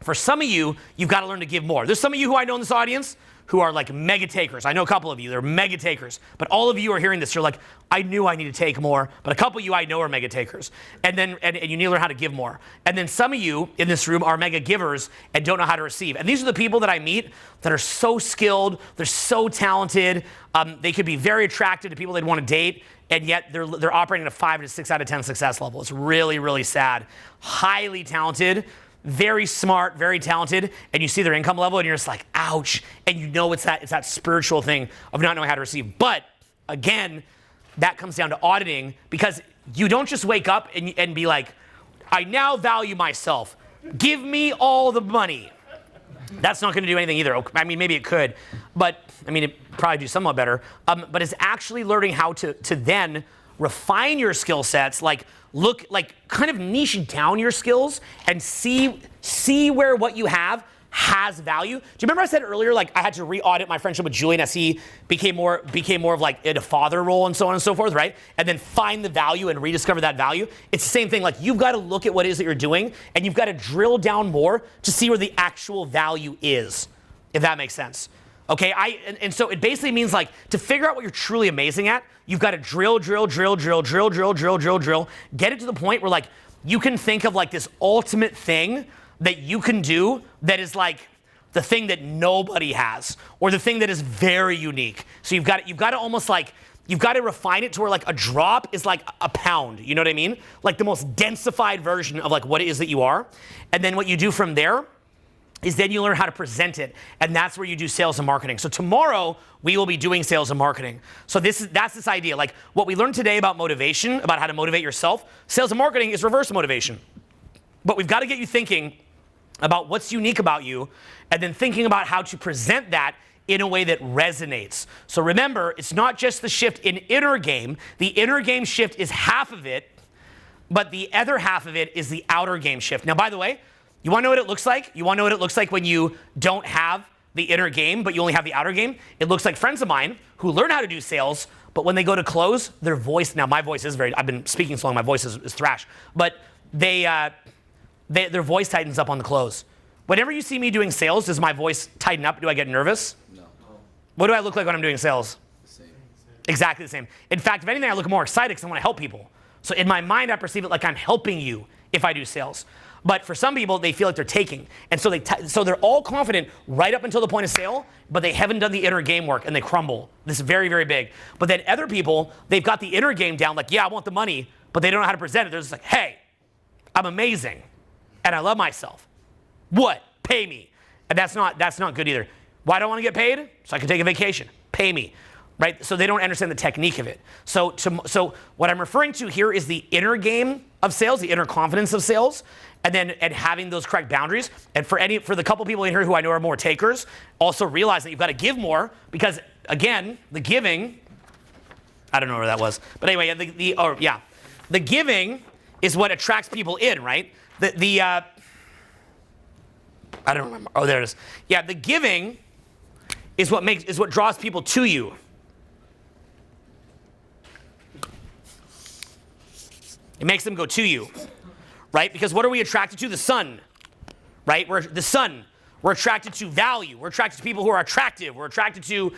Speaker 1: for some of you, you've got to learn to give more. There's some of you who I know in this audience who are like mega takers. I know a couple of you, they're mega takers. But all of you are hearing this, you're like, I knew I need to take more. But a couple of you I know are mega takers. And you need to learn how to give more. And then some of you in this room are mega givers and don't know how to receive. And these are the people that I meet that are so skilled, they're so talented. They could be very attractive to people they'd want to date. And yet they're operating at a 5 to 6 out of 10 success level. It's really, really sad. Highly talented, very smart, very talented, and you see their income level and you're just like, ouch. And you know it's that spiritual thing of not knowing how to receive. But again, that comes down to auditing, because you don't just wake up and be like, I now value myself. Give me all the money. That's not going to do anything either. I mean, maybe it could, but I mean, it probably do somewhat better. But it's actually learning how to then refine your skill sets, like kind of niche down your skills and see where what you have has value. Do you remember I said earlier, like I had to re-audit my friendship with Julian as he became more of like in a father role and so on and so forth, right? And then find the value and rediscover that value. It's the same thing. Like you've got to look at what it is that you're doing and you've got to drill down more to see where the actual value is, if that makes sense. Okay, and so it basically means like to figure out what you're truly amazing at, you've got to drill, get it to the point where like you can think of like this ultimate thing that you can do that is like the thing that nobody has, or the thing that is very unique. So you've got to almost like, you've got to refine it to where like a drop is like a pound, you know what I mean? Like the most densified version of like what it is that you are. And then what you do from there is then you learn how to present it, and that's where you do sales and marketing. So tomorrow we will be doing sales and marketing. So that's this idea, like what we learned today about motivation, about how to motivate yourself. Sales and marketing is reverse motivation. But we've got to get you thinking about what's unique about you, and then thinking about how to present that in a way that resonates. So remember, it's not just the shift in inner game. The inner game shift is half of it, but the other half of it is the outer game shift. Now, by the way, you want to know what it looks like? You want to know what it looks like when you don't have the inner game, but you only have the outer game? It looks like friends of mine who learn how to do sales, but when they go to close, their voice, now my voice is I've been speaking so long, my voice is thrash, but their voice tightens up on the close. Whenever you see me doing sales, does my voice tighten up? Do I get nervous?
Speaker 8: No.
Speaker 1: What do I look like when I'm doing sales?
Speaker 8: The same.
Speaker 1: Exactly the same. In fact, if anything, I look more excited because I want to help people. So in my mind, I perceive it like I'm helping you if I do sales. But for some people, they feel like they're taking. And so they're all confident right up until the point of sale, but they haven't done the inner game work and they crumble. This is very, very big. But then other people, they've got the inner game down, like, yeah, I want the money, but they don't know how to present it. They're just like, hey, I'm amazing and I love myself. What? Pay me. And that's not good either. Why do I want to get paid? So I can take a vacation. Pay me. Right? So they don't understand the technique of it. So what I'm referring to here is the inner game of sales, the inner confidence of sales, and having those correct boundaries. And for the couple people in here who I know are more takers, also realize that you've got to give more because, again, the giving, I don't know where that was. But anyway, the giving is what attracts people in, right? I don't remember. Oh, there it is. Yeah, the giving is what draws people to you. It makes them go to you, right? Because what are we attracted to? The sun, right? We're attracted to value. We're attracted to people who are attractive. We're attracted to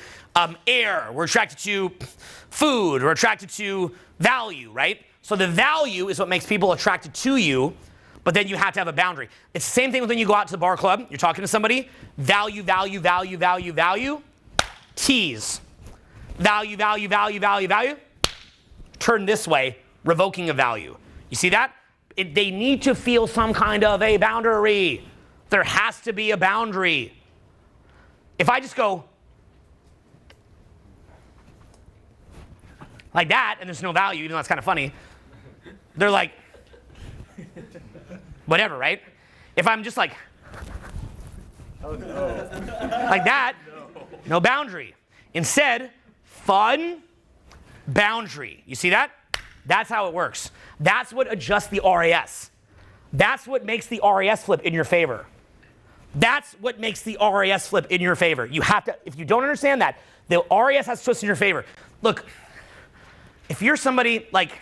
Speaker 1: air. We're attracted to food. We're attracted to value, right? So the value is what makes people attracted to you, but then you have to have a boundary. It's the same thing with when you go out to the bar club. You're talking to somebody. Value, value, value, value, value. Tease. Value, value, value, value, value. Turn this way. Revoking a value. You see that? They need to feel some kind of a boundary. There has to be a boundary. If I just go like that and there's no value, even though that's kind of funny, they're like, whatever, right? If I'm just like, like that, no boundary. Instead, fun, boundary. You see that? That's how it works. That's what adjusts the RAS. That's what makes the RAS flip in your favor. That's what makes the RAS flip in your favor. You have to, if you don't understand that, the RAS has to twist in your favor. Look, if you're somebody like,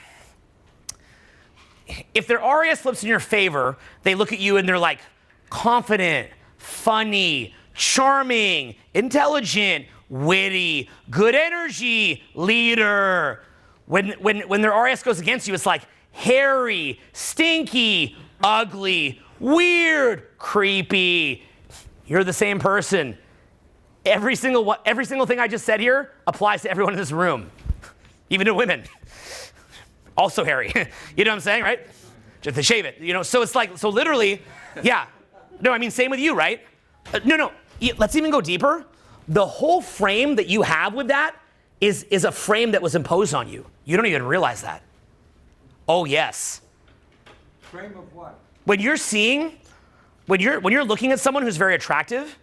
Speaker 1: if their RAS flips in your favor, they look at you and they're like confident, funny, charming, intelligent, witty, good energy, leader. When their RAS goes against you, it's like hairy, stinky, ugly, weird, creepy. You're the same person. Every single thing I just said here applies to everyone in this room, even to women. Also hairy. You know what I'm saying, right? Just to shave it. You know, so it's like, so literally, yeah. No, I mean, same with you, right? No. Let's even go deeper. The whole frame that you have with that is a frame that was imposed on you. You don't even realize that. Oh, yes.
Speaker 7: Frame of what?
Speaker 1: When you're looking at someone who's very attractive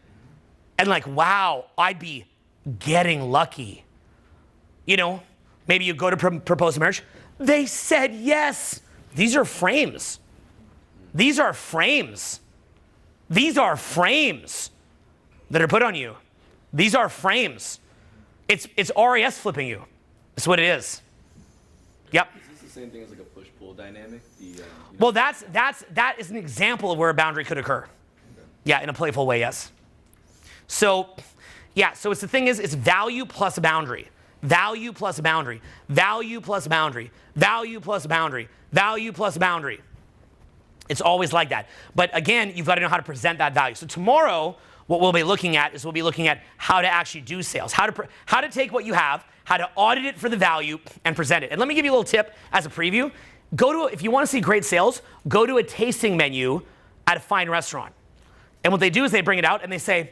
Speaker 1: and like, wow, I'd be getting lucky. You know, maybe you go to propose marriage. They said yes. These are frames. These are frames. These are frames that are put on you. These are frames. It's RAS flipping you. That's what it is. Yep.
Speaker 8: Is this the same thing as like a push-pull dynamic?
Speaker 1: Well, that is an example of where a boundary could occur. Okay. Yeah, in a playful way, yes. So it's the thing is, it's value plus boundary. Value plus boundary. Value plus boundary. Value plus boundary. Value plus boundary. It's always like that. But again, you've got to know how to present that value. So tomorrow, what we'll be looking at is how to actually do sales, how to take what you have, how to audit it for the value and present it. And let me give you a little tip as a preview. If you want to see great sales, go to a tasting menu at a fine restaurant. And what they do is they bring it out and they say,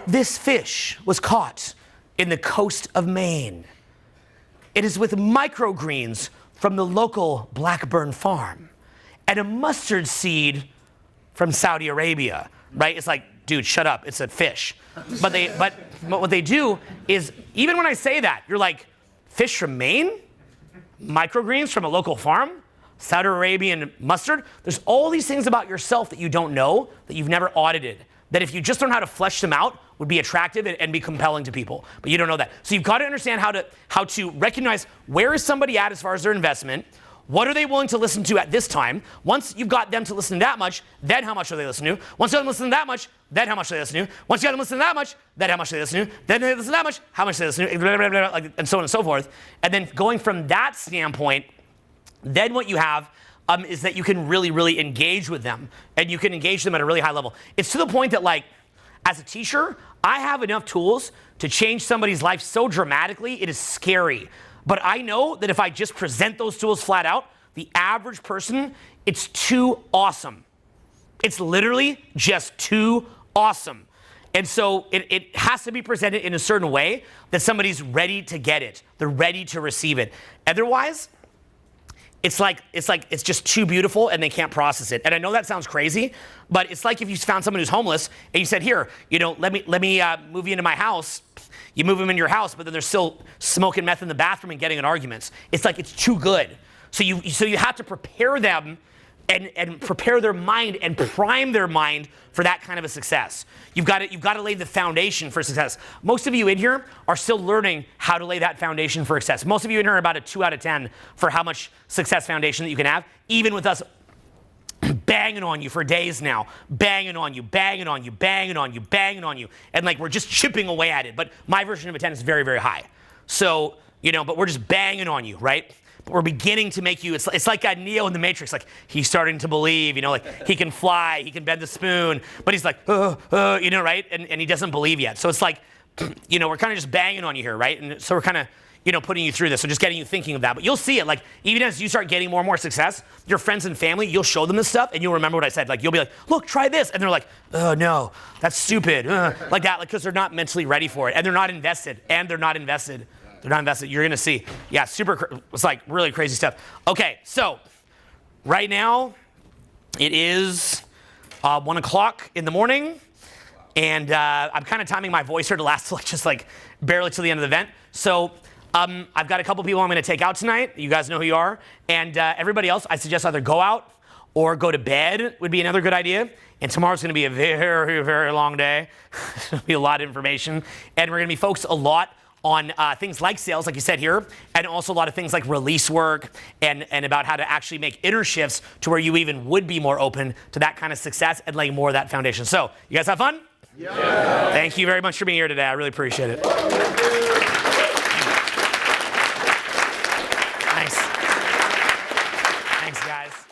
Speaker 1: this fish was caught in the coast of Maine. It is with microgreens from the local Blackburn farm and a mustard seed from Saudi Arabia, right? It's like, dude, shut up, it's a fish. But what they do is, even when I say that, you're like, fish from Maine? Microgreens from a local farm? Saudi Arabian mustard? There's all these things about yourself that you don't know, that you've never audited, that if you just learn how to flesh them out, would be attractive and be compelling to people. But you don't know that. So you've got to understand how to recognize where is somebody at as far as their investment. What are they willing to listen to at this time? Once you've got them to listen to that much, then how much are they listening to? Once you got them to listen to that much, then how much are they listening to? Once you got them to listen to that much, then how much are they listening to? Then they listen to that much, how much are they listening to? Blah, blah, blah, blah, and so on and so forth. And then going from that standpoint, then what you have is that you can really, really engage with them. And you can engage them at a really high level. It's to the point that, like, as a teacher, I have enough tools to change somebody's life so dramatically, it is scary. But I know that if I just present those tools flat out, the average person, it's too awesome. It's literally just too awesome. And so it has to be presented in a certain way that somebody's ready to get it. They're ready to receive it. Otherwise, it's just too beautiful and they can't process it. And I know that sounds crazy, but it's like if you found someone who's homeless and you said, here, let me move you into my house. You move them into your house, but then they're still smoking meth in the bathroom and getting in arguments. It's like, it's too good. So you have to prepare them and prepare their mind and prime their mind for that kind of a success. You've got to lay the foundation for success. Most of you in here are still learning how to lay that foundation for success. Most of you in here are about a 2 out of 10 for how much success foundation that you can have, even with us banging on you for days now, banging on you, banging on you, banging on you, banging on you, and like we're just chipping away at it. But my version of a 10 is very, very high. So, but we're just banging on you, right? But we're beginning to make you, it's like Neo in the Matrix, like he's starting to believe, like he can fly, he can bend the spoon, but he's like, right? And he doesn't believe yet. So it's like, we're kind of just banging on you here, right? And so we're kind of, putting you through this. So just getting you thinking of that. But you'll see it, like, even as you start getting more and more success, your friends and family, you'll show them this stuff and you'll remember what I said. Like, you'll be like, look, try this. And they're like, oh no, that's stupid. Like that, because they're not mentally ready for it. And they're not invested. They're not invested. You're going to see. Yeah, it's like really crazy stuff. Okay, so right now it is 1 o'clock in the morning. And I'm kind of timing my voice here to last just barely till the end of the event. So I've got a couple people I'm going to take out tonight. You guys know who you are. And everybody else, I suggest either go out or go to bed would be another good idea. And tomorrow's going to be a very, very long day. There'll be a lot of information. And we're going to be focused a lot on things like sales, like you said here, and also a lot of things like release work and about how to actually make inner shifts to where you even would be more open to that kind of success and laying more of that foundation. So, you guys have fun? Yeah. Thank you very much for being here today. I really appreciate it. Nice. Thanks, guys.